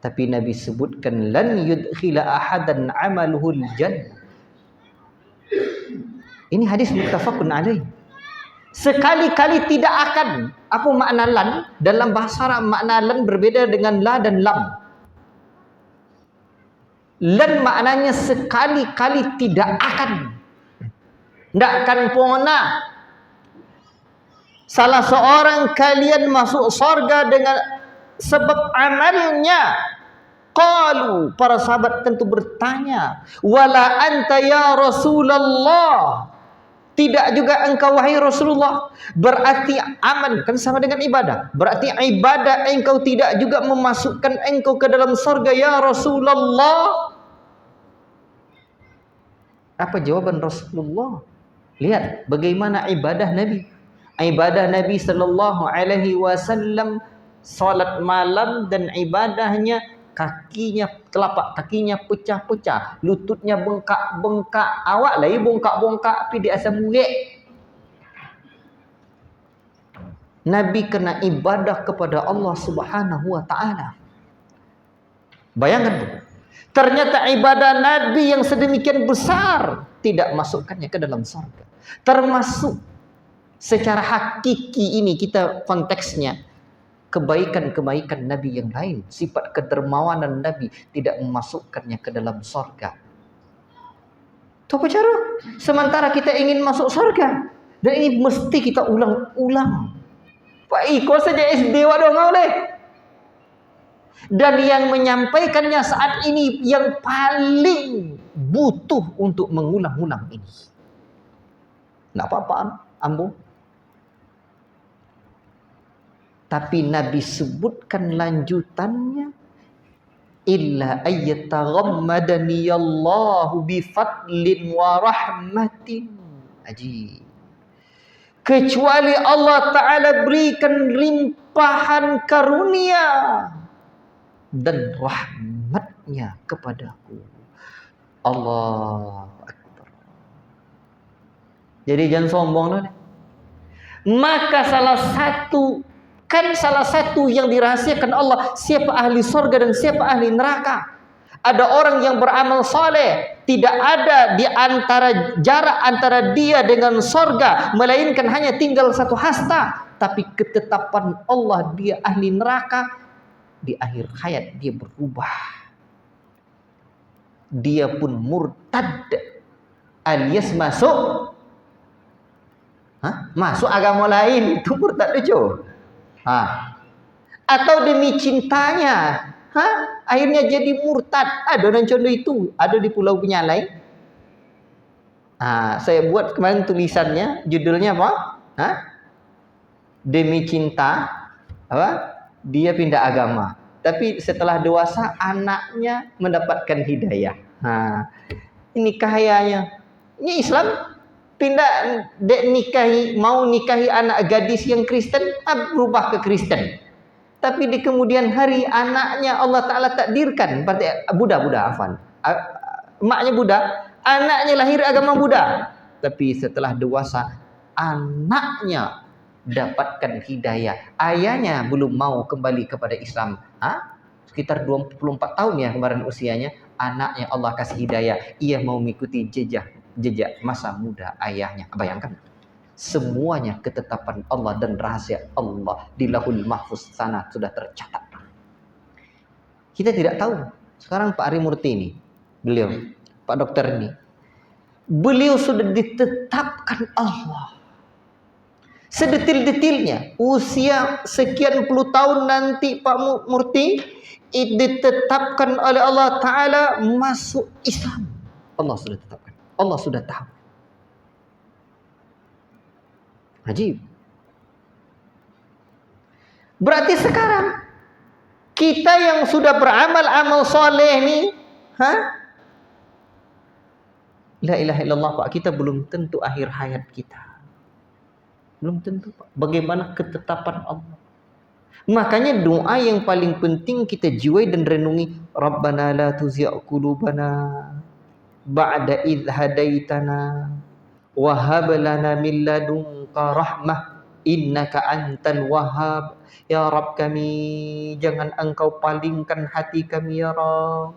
A: Tapi Nabi sebutkan lan yudkhila ahadan amaluhul jannah. Ini hadis muttafaqun alaih. Sekali-kali tidak akan. Apa makna lan? Dalam bahasa Arab makna lan berbeda dengan la dan lam. Lan maknanya sekali-kali tidak akan. Tidak akan pernah salah seorang kalian masuk surga dengan sebab amalnya. Qalu, para sahabat tentu bertanya, wala anta ya Rasulullah. Tidak juga engkau wahai Rasulullah. Berarti aman kan sama dengan ibadah. Berarti ibadah engkau tidak juga memasukkan engkau ke dalam surga ya Rasulullah. Apa jawaban Rasulullah? Lihat bagaimana ibadah Nabi. Ibadah Nabi sallallahu alaihi wasallam, salat malam dan ibadahnya, kakinya, telapak kakinya pecah-pecah, lututnya bengkak-bengkak, awak lagi bongkak-bongkak tapi dia asal murid. Nabi kena ibadah kepada Allah Subhanahu wa taala. Bayangkan tu. Ternyata ibadah Nabi yang sedemikian besar tidak masukkannya ke dalam surga. Termasuk secara hakiki ini kita konteksnya kebaikan-kebaikan Nabi yang lain, sifat kedermawanan Nabi tidak memasukkannya ke dalam surga. Itu apa cara? Sementara kita ingin masuk surga, dan ini mesti kita ulang-ulang. Pak Iko saja SD waduh boleh. Dan yang menyampaikannya saat ini yang paling butuh untuk mengulang-ulang ini. Tidak apa-apa, ambo. Tapi Nabi sebutkan lanjutannya, illa ayyataghammadani Allahu bifadlin wa rahmatin. Ajib. Kecuali Allah Ta'ala berikan limpahan karunia dan rahmatnya kepadaku. Allah Akbar. Jadi jangan sombong lah. Maka salah satu yang dirahasiakan Allah, siapa ahli surga dan siapa ahli neraka. Ada orang yang beramal soleh, tidak ada di antara jarak antara dia dengan surga, melainkan hanya tinggal satu hasta. Tapi ketetapan Allah dia ahli neraka, di akhir hayat dia berubah. Dia pun murtad alias masuk agama lain, itu murtad itu. Atau demi cintanya, akhirnya jadi murtad. Ada dan contoh itu, ada di Pulau Penyalai. Saya buat kemarin tulisannya, judulnya apa? Demi cinta, dia pindah agama. Tapi setelah dewasa anaknya mendapatkan hidayah. Ini kayanya. Ini Islam. Pindah mau nikahi anak gadis yang Kristen, berubah ke Kristen. Tapi di kemudian hari anaknya Allah Ta'ala takdirkan, Buddha, emaknya Buddha, anaknya lahir agama Buddha. Tapi setelah dewasa, anaknya dapatkan hidayah. Ayahnya belum mau kembali kepada Islam. Sekitar 24 tahun ya kemarin usianya. Anaknya Allah kasih hidayah. Ia mau mengikuti jejak masa muda ayahnya. Bayangkan, semuanya ketetapan Allah dan rahasia Allah di Lauhul Mahfuz sana sudah tercatat. Kita tidak tahu Sekarang Pak Ari Murti ini, beliau, Pak Dokter ini, beliau sudah ditetapkan Allah sedetil-detilnya. Usia sekian puluh tahun nanti Pak Murti ditetapkan oleh Allah Ta'ala masuk Islam. Allah sudah tetapkan. Allah sudah tahu. Ajib. Berarti sekarang kita yang sudah beramal amal soleh ni, la ilaha illallah Pak, kita belum tentu akhir hayat kita. Belum tentu Pak. Bagaimana ketetapan Allah? Makanya doa yang paling penting kita jiwai dan renungi, Rabbana la tuzigh qulubana ba'da idh hadaitana wa hab lana min ladunka rahmah innaka antal wahhab. Ya Rabb kami, jangan engkau palingkan hati kami ya Rabb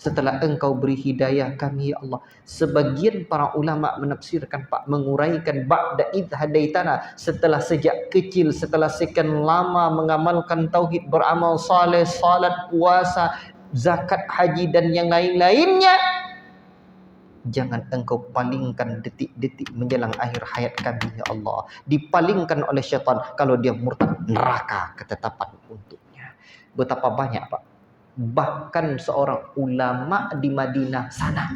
A: setelah engkau beri hidayah kami ya Allah. Sebagian para ulama menafsirkan Pak, menguraikan ba'da idh hadaitana, setelah sejak kecil, setelah sekian lama mengamalkan tauhid, beramal saleh, salat, puasa, zakat, haji dan yang lain-lainnya, jangan engkau palingkan detik-detik menjelang akhir hayat kami ya Allah. Dipalingkan oleh syaitan, kalau dia murtad, neraka ketetapan untuknya. Betapa banyak Pak, bahkan seorang ulama di Madinah sana,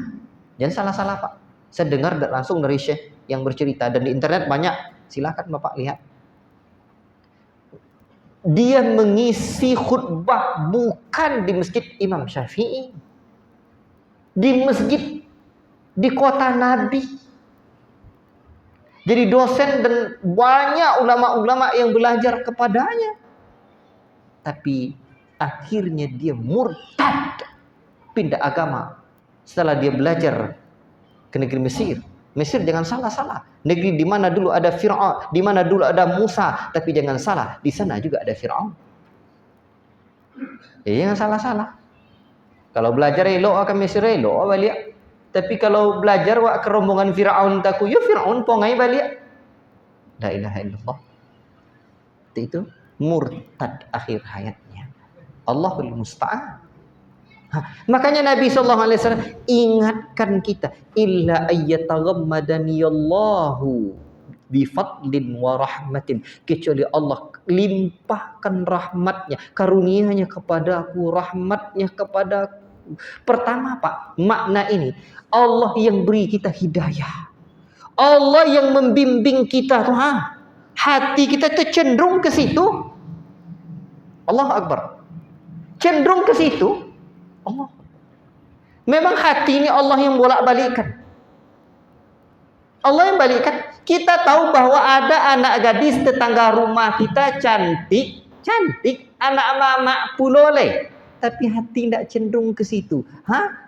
A: jangan salah-salah Pak, saya dengar langsung dari syekh yang bercerita, dan di internet banyak, silakan Bapak lihat. Dia mengisi khutbah bukan di masjid Imam Syafi'i, di masjid di kota Nabi. Jadi dosen dan banyak ulama-ulama yang belajar kepadanya. Tapi akhirnya dia murtad, pindah agama setelah dia belajar ke negeri Mesir. Mesir jangan salah-salah, negeri di mana dulu ada Fir'aun, di mana dulu ada Musa, tapi jangan salah, di sana juga ada Fir'aun. Jangan salah-salah. Kalau belajar elok akan Mesir elok balik. Tapi kalau belajar wak ke rombongan Fir'aun taku, ya Fir'aun pongai balik. La ilaha illallah. Itu murtad akhir hayatnya. Allahul musta'an. Makanya Nabi SAW ingatkan kita, illa ayyataghammadaniyallahu bifadlin wa rahmatin, kecuali Allah limpahkan rahmatnya, karunianya kepadaku, rahmatnya kepadaku. Pertama Pak, makna ini, Allah yang beri kita hidayah, Allah yang membimbing kita tuh, hati kita tuh cenderung ke situ. Allahu Akbar, cenderung ke situ. Allah, memang hati ini Allah yang bolak-balikkan, Allah yang balikkan. Kita tahu bahwa ada anak gadis tetangga rumah kita cantik, anak mama pulole, tapi hati tidak cenderung ke situ.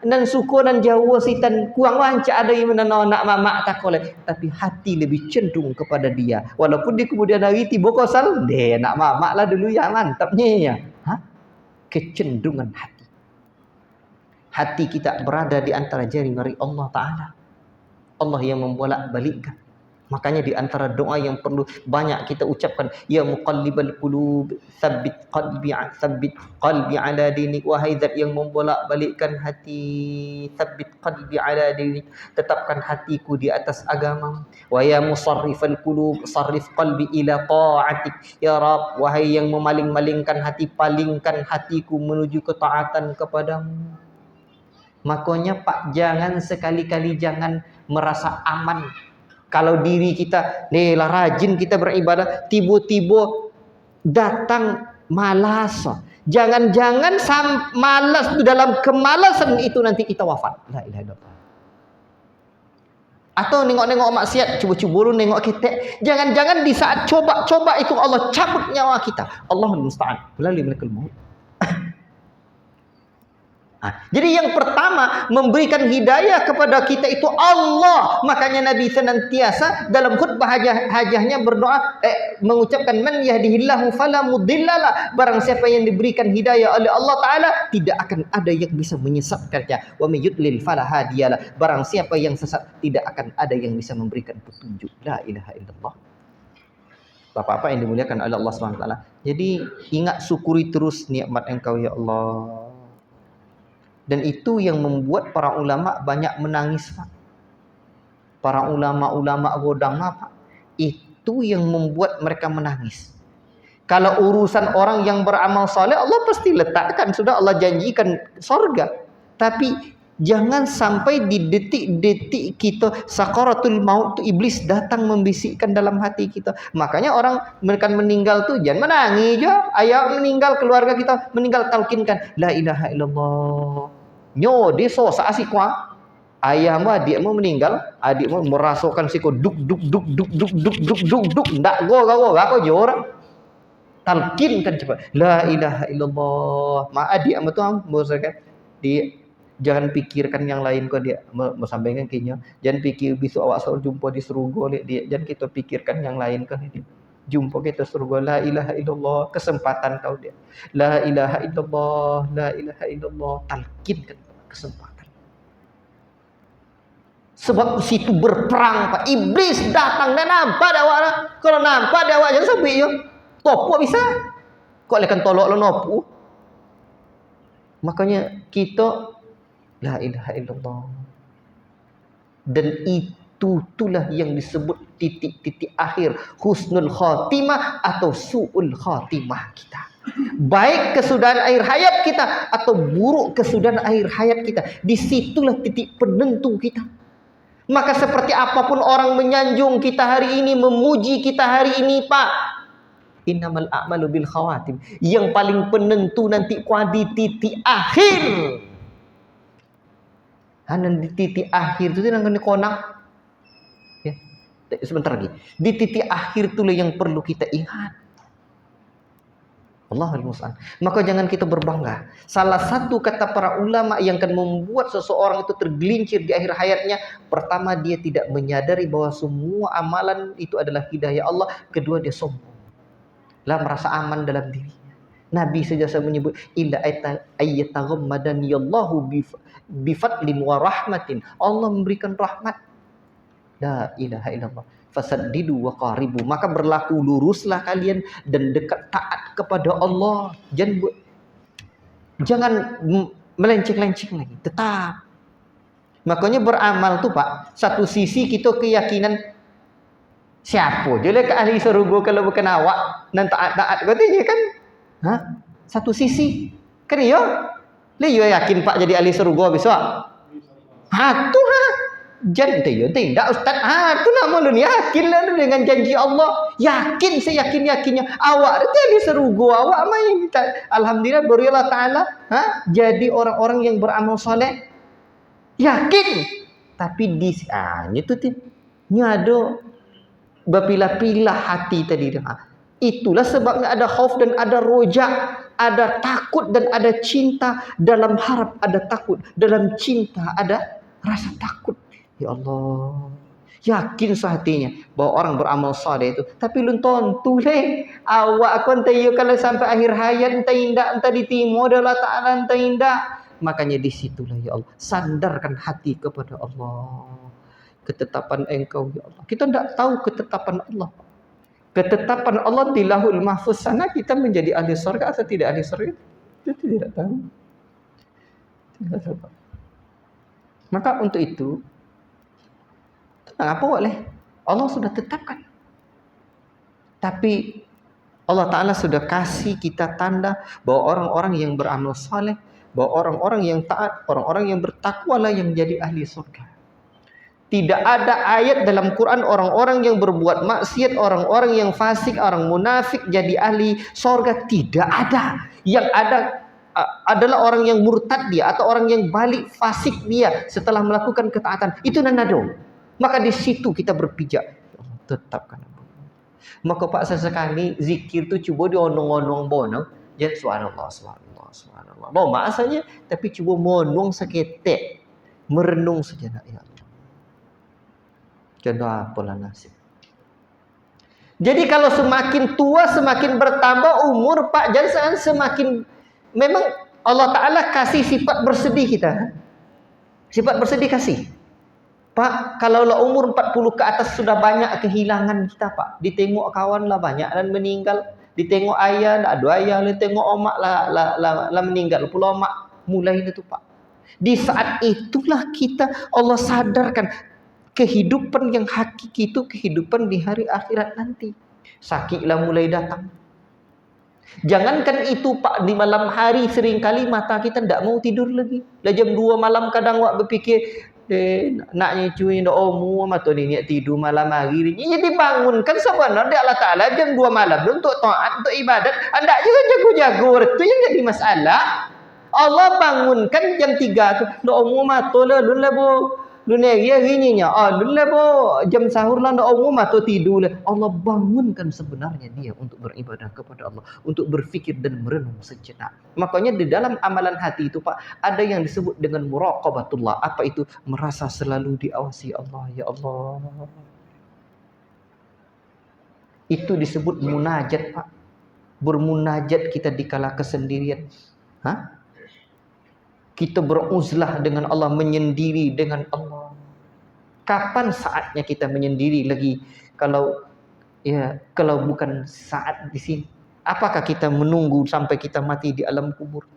A: Dan suku dan Jawa sitan kuang wanca ada yang menanau anak mama tak oleh, tapi hati lebih cenderung kepada dia. Walaupun di kemudian hari tiba kosal, deh anak mama lah dulu ya, mantapnya ya. Kecenderungan hati. Hati kita berada di antara jari-jari Allah Ta'ala. Allah yang membolak-balikkan. Makanya di antara doa yang perlu banyak kita ucapkan, ya muqallibal qulub tsabbit qalbi ala dinik, wahai zat yang membolak-balikkan hati, tsabbit qalbi ala dinik, tetapkan hatiku di atas agama. Wa ya musarrifal qulub sarrif qalbi ila ta'atik, ya Rabb, wahai yang memaling-malingkan hati, palingkan hatiku menuju ketaatan kepadamu. Makanya Pak, jangan sekali-kali jangan merasa aman kalau diri kita lah rajin kita beribadah, tiba-tiba datang malas. Jangan-jangan malas, dalam kemalasan itu nanti kita wafat. La ilaha illallah. Atau nengok-nengok maksiat, cuba-cuba lu nengok kita. Jangan-jangan di saat coba-coba itu Allah cabut nyawa kita. Allahul musta'an, melalui malakul maut. Jadi yang pertama memberikan hidayah kepada kita itu Allah. Makanya Nabi senantiasa dalam khutbah hajahnya berdoa, mengucapkan man yahdihillahu fala mudhillalah. Barang siapa yang diberikan hidayah oleh Allah Ta'ala, tidak akan ada yang bisa menyesatkannya. Wa may yudlil fala hadiyalah. Barang siapa yang sesat, tidak akan ada yang bisa memberikan petunjuk. La ilaha illallah. Bapak-bapak yang dimuliakan oleh Allah SWT. Jadi ingat, syukuri terus nikmat Engkau ya Allah. Dan itu yang membuat para ulama banyak menangis, Pak. Para ulama-ulama godang, Pak. Itu yang membuat mereka menangis. Kalau urusan orang yang beramal soleh, Allah pasti letakkan. Sudah Allah janjikan sorga. Tapi jangan sampai di detik-detik kita sakaratul maut tu iblis datang membisikkan dalam hati kita. Makanya orang mereka meninggal tu jangan menangis je. Ayah meninggal, keluarga kita meninggal, talkinkan la ilaha illallah. Nyo deso saasi kwa. Ayahmu adikmu meninggal, adikmu merasakan siko duk duk duk duk duk duk duk duk duk ndak go aku jorang. Talkinkan cepat la ilaha illallah. Ma adik ama tu kan di jangan pikirkan yang lain kau dia sampaikan kayaknya jangan pikir besok awak selalu jumpa di surga oleh dia, jangan kita pikirkan yang lain kan dia jumpa kita surga. La ilaha illallah, kesempatan kau dia la ilaha illallah, la ilaha illallah, talkinkan kesempatan. Sebab situ berperang, Pak. Iblis datang dan nampak awak lah. Kalau nampak awak jangan sampai yo topo bisa kok lekan tolok lo nopu. Makanya kita la ilaha illallah. Dan itulah yang disebut titik-titik akhir husnul khatimah atau su'ul khatimah kita. Baik kesudahan akhir hayat kita atau buruk kesudahan akhir hayat kita. Disitulah titik penentu kita. Maka seperti apapun orang menyanjung kita hari ini, memuji kita hari ini, Pak, innamal a'malu bil khawatim. Yang paling penentu nanti di titik akhir. Hanan di titik akhir itu nang konang. Ya. Sebentar lagi. Di titik akhir itulah yang perlu kita ingat. Allahul musta'an. Maka jangan kita berbangga. Salah satu kata para ulama yang akan membuat seseorang itu tergelincir di akhir hayatnya, pertama dia tidak menyadari bahwa semua amalan itu adalah hidayah Allah. Kedua dia sombong. Lah merasa aman dalam dirinya. Nabi saja menyebut illa ayyataghammadani Allahu bifadlin wa rahmatin. Allah memberikan rahmat. La ilaha illallah. Fasaddidu wa qaribu. Maka berlaku luruslah kalian dan dekat taat kepada Allah. Jangan melenceng-lenceng lagi. Tetap. Makanya beramal tu, Pak, satu sisi kita keyakinan siapa je lah ke ahli surga kalau bukan awak nan taat-taat kata je kan. Ha? Satu sisi. Kan ya? Le yo yakin Pak jadi ahli surga besok. Ha tu ha. Jangan dia tidak ustaz. Ha tu nama lu yakinlah lu dengan janji Allah. Yakin seyakin-yakinnya awak itu ahli surga. Awak mah yang kita alhamdulillah beri Allah taala, jadi orang-orang yang beramal soleh. Yakin. Tapi di itu tu nyado berpilah-pilah hati tadi. Itulah sebabnya ada khauf dan ada roja, ada takut dan ada cinta. Dalam harap ada takut, dalam cinta ada rasa takut. Ya Allah, yakin sehatinya bahwa orang beramal saleh itu. Tapi lu tontu leh, awak kon tayo kalau sampai akhir hayat entah indah entah ditimo Allah Taala entah indah. Makanya disitulah ya Allah, sandarkan hati kepada Allah. Ketetapan Engkau ya Allah. Kita tidak tahu ketetapan Allah. Ketetapan Allah di Lauhul Mahfuz sana kita menjadi ahli surga atau tidak ahli surga? Kita tidak tahu. Tidak tahu. Maka untuk itu apa boleh? Allah sudah tetapkan. Tapi Allah Ta'ala sudah kasih kita tanda bahwa orang-orang yang beramal saleh, bahwa orang-orang yang taat, orang-orang yang bertakwa lah yang jadi ahli surga. Tidak ada ayat dalam Quran orang-orang yang berbuat maksiat, orang-orang yang fasik, orang munafik jadi ahli surga. Tidak ada. Yang ada adalah orang yang murtad dia atau orang yang balik fasik dia setelah melakukan ketaatan. Itu nanado. Maka di situ kita berpijak. Tetapkan. Maka Pak sesekali zikir tu cuba dionong-onong bono. Ya subhanallah, subhanallah, subhanallah. Mau maksanya tapi cuba monong seketek. Merenung sejenak ya Allah. Contoh apalah nasib. Jadi kalau semakin tua semakin bertambah umur Pak jangan semakin memang Allah Ta'ala kasih sifat bersedih kita. Sifat bersedih kasih. Pak, kalau umur 40 ke atas sudah banyak kehilangan kita, Pak. Ditengok kawan lah banyak dan meninggal. Ditengok ayah, tak ada ayah. Ditengok omak lah meninggal. Pula omak mulai itu, Pak. Di saat itulah Allah sadarkan kehidupan yang hakiki itu kehidupan di hari akhirat nanti. Sakitlah mulai datang. Jangankan itu Pak, di malam hari seringkali mata kita tidak mau tidur lagi. Dah jam 2 malam kadang awak berfikir, naknya cuy omu mata ni niat tidur malam hari ni. Ya dibangunkan sebenarnya Allah Taala jam 2 malam untuk taat, untuk ibadat. Anda juga jago-jago, itu yang jadi masalah. Allah bangunkan jam 3 tu, omu mata lah bo. Dunia gininya, jam sahur lah mata tidur lah. Allah bangunkan sebenarnya dia untuk beribadah kepada Allah, untuk berfikir dan merenung sejenak. Makanya di dalam amalan hati itu Pak, ada yang disebut dengan muraqabatullah. Apa itu? Merasa selalu diawasi Allah. Ya Allah. Itu disebut munajat Pak. Bermunajat kita dikala kesendirian. Kita beruzlah dengan Allah, menyendiri dengan Allah. Kapan saatnya kita menyendiri lagi kalau bukan saat di sini? Apakah kita menunggu sampai kita mati di alam kubur?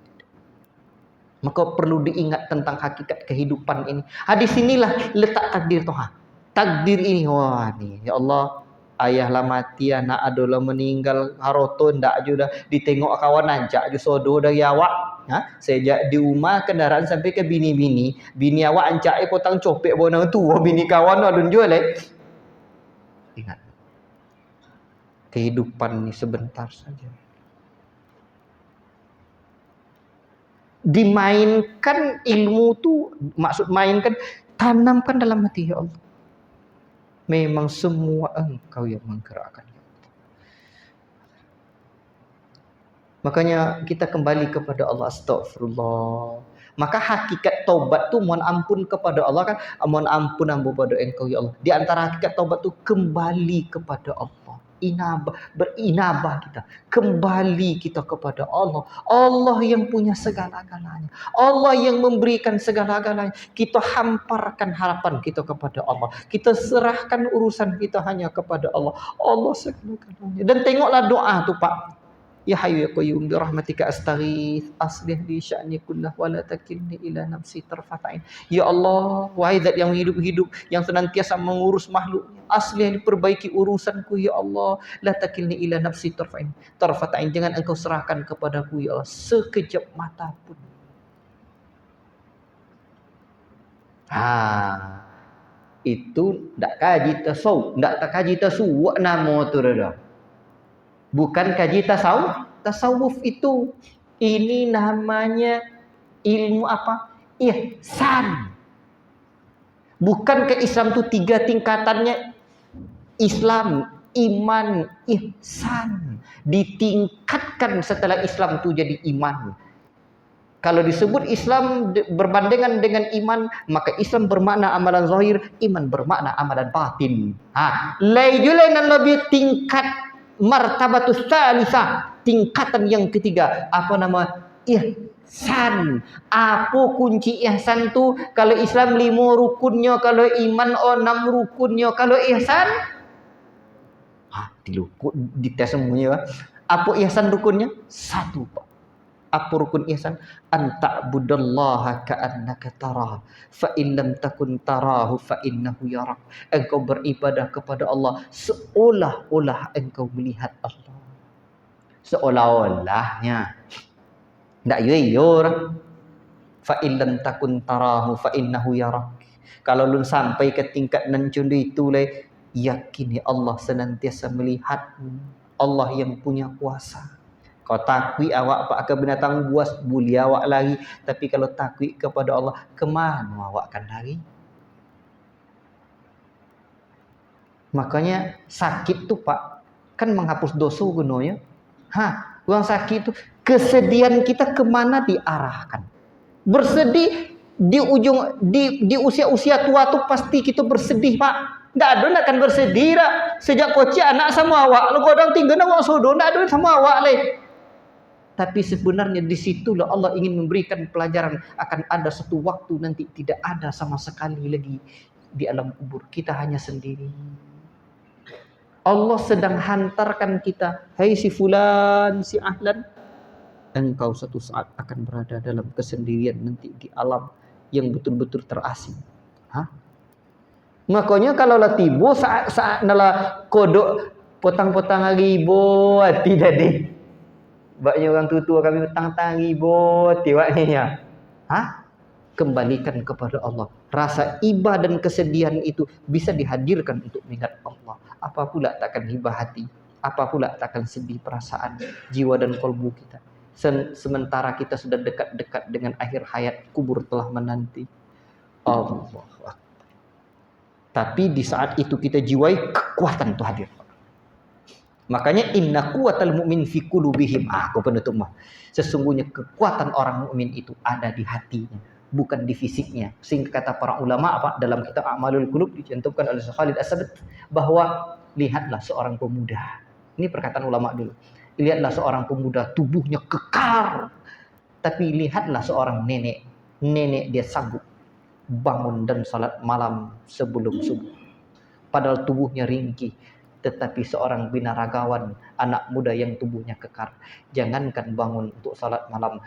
A: Maka perlu diingat tentang hakikat kehidupan ini. Di sinilah letak takdir Tuhan. Takdir ini, wah nih, ya Allah, ayahlah mati, anak adalah meninggal, haroto ndak juga ditengok kawan anjak ju sodo dari awak. Sejak di rumah kendaraan sampai ke bini awak ancak potang copek bonang tua, bini kawan adun jual Ingat, kehidupan ini sebentar saja. Dimainkan ilmu tu, maksud mainkan, tanamkan dalam hati, ya Allah. Memang semua Engkau yang menggerakkan. Makanya kita kembali kepada Allah, astagfirullah. Maka hakikat taubat tu mohon ampun kepada Allah kan, mohon ampun kepada Engkau ya Allah. Di antara hakikat taubat tu kembali kepada Allah. Berinabah kita, kembali kita kepada Allah. Allah yang punya segala-galanya, Allah yang memberikan segala-galanya. Kita hamparkan harapan kita kepada Allah, kita serahkan urusan kita hanya kepada Allah. Allah segala-galanya. Dan tengoklah doa tu Pak. Ya Hayyu ya Qayyum bi rahmatika astaghits aslih li sya'ni kullah wa la takilni ila nafsi tarfatain. Ya Allah, wahai zat yang hidup-hidup, yang senantiasa mengurus makhluk, aslih perbaiki urusanku ya Allah, la takilni ila nafsi tarfatain. Jangan Engkau serahkan kepadaku ya Allah sekejap mata pun. Itu ndak kaji tasawuf, ndak kaji tasawuf nama tu dah. Bukan kaji tasawuf itu. Ini namanya ilmu apa? Ihsan. Bukankah Islam itu 3 tingkatannya? Islam, iman, ihsan. Ditingkatkan setelah Islam itu jadi iman. Kalau disebut Islam berbandingan dengan iman, maka Islam bermakna amalan zahir, iman bermakna amalan batin. Lain lebih tingkat martabatus salisah, tingkatan yang ketiga. Apa nama? Ihsan. Apa kunci ihsan tu? Kalau Islam 5 rukunnya, kalau iman 6 rukunnya, kalau ihsan dites semuanya. Apa ihsan rukunnya? 1 Pak. Apa rukun ihsan? Anta'budallaha ka'annaka tarah, fa in lam takun tarahu fa innahu yarak. Engkau beribadah kepada Allah seolah-olah engkau melihat Allah. Seolah-olahnya. Ndak yo. Fa in lam takun tarahu fa innahu yarak. Kalau lu sampai ke tingkat nancun itu yakini Allah senantiasa melihatmu. Allah yang punya kuasa. Kau takwi awak pak ke binatang buas, bully awak lari. Tapi kalau takwi kepada Allah, kemana awak akan lari? Makanya sakit tu Pak, kan menghapus dosa gunanya. Orang sakit tu, kesedihan kita kemana diarahkan? Bersedih di usia-usia tua tu pasti kita bersedih Pak. Ndak ada nak akan bersedih dah. Sejak kecil anak sama awak, lu godang tinggal awak sodo, ndak ada sama awak Tapi sebenarnya di situlah Allah ingin memberikan pelajaran, akan ada satu waktu nanti tidak ada sama sekali lagi di alam kubur. Kita hanya sendiri. Allah sedang hantarkan kita, hai si fulan, si ahlan, engkau satu saat akan berada dalam kesendirian nanti di alam yang betul-betul terasing. Hah? Makanya kalau lah tibo saat nala kodok potang-potang ribo hati tadi. Baknya orang tua kami petang-tang ribo hati baknya. Hah? Kembalikan kepada Allah. Rasa iba dan kesedihan itu bisa dihadirkan untuk mengingat Allah. Apa pula takkan hibah hati, apa pula takkan sedih perasaan jiwa dan kalbu kita. Sementara kita sudah dekat-dekat dengan akhir hayat, kubur telah menanti. Allah. Tapi di saat itu kita jiwai kekuatan itu hadir. Makanya inna quwwatal mu'min fi qulubihim. Aku penutup mah. Sesungguhnya kekuatan orang mukmin itu ada di hatinya, bukan di fisiknya. Sehingga kata para ulama apa dalam kitab A'malul Qulub dicantumkan oleh Syekh Khalid As-Sabat bahwa lihatlah seorang pemuda. Ini perkataan ulama dulu. Lihatlah seorang pemuda tubuhnya kekar. Tapi lihatlah seorang nenek. Nenek dia sanggup bangun dan salat malam sebelum subuh. Padahal tubuhnya ringkih. Tetapi seorang binaragawan, anak muda yang tubuhnya kekar. Jangankan bangun untuk salat malam,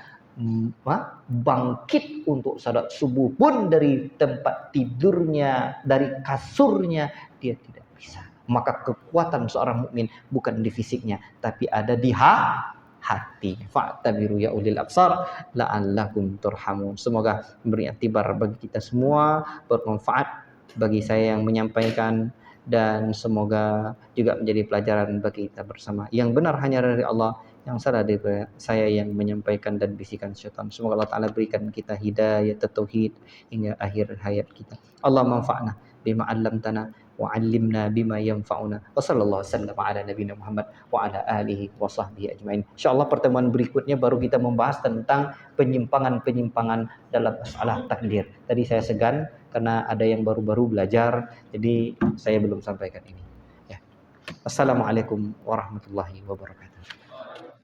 A: bangkit untuk salat subuh pun dari tempat tidurnya, dari kasurnya, dia tidak bisa. Maka kekuatan seorang mukmin bukan di fisiknya, tapi ada di hati. Fa'tabiru ya ulil absar la'allakum turhamun. Semoga memberi iktibar bagi kita semua, bermanfaat bagi saya yang menyampaikan, dan semoga juga menjadi pelajaran bagi kita bersama. Yang benar hanya dari Allah, yang salah dari saya yang menyampaikan dan bisikan syaitan. Semoga Allah Ta'ala berikan kita hidayah tauhid hingga akhir hayat kita. Allah manfa'na bima 'allamtana wa 'allimna bima yanfa'una. Wa sallallahu wasallam ala nabiyina Muhammad wa ala alihi wa sahbihi ajmain. Insyaallah pertemuan berikutnya baru kita membahas tentang penyimpangan-penyimpangan dalam masalah takdir. Tadi saya segan karena ada yang baru-baru belajar, jadi saya belum sampaikan ini. Ya. Assalamualaikum warahmatullahi wabarakatuh.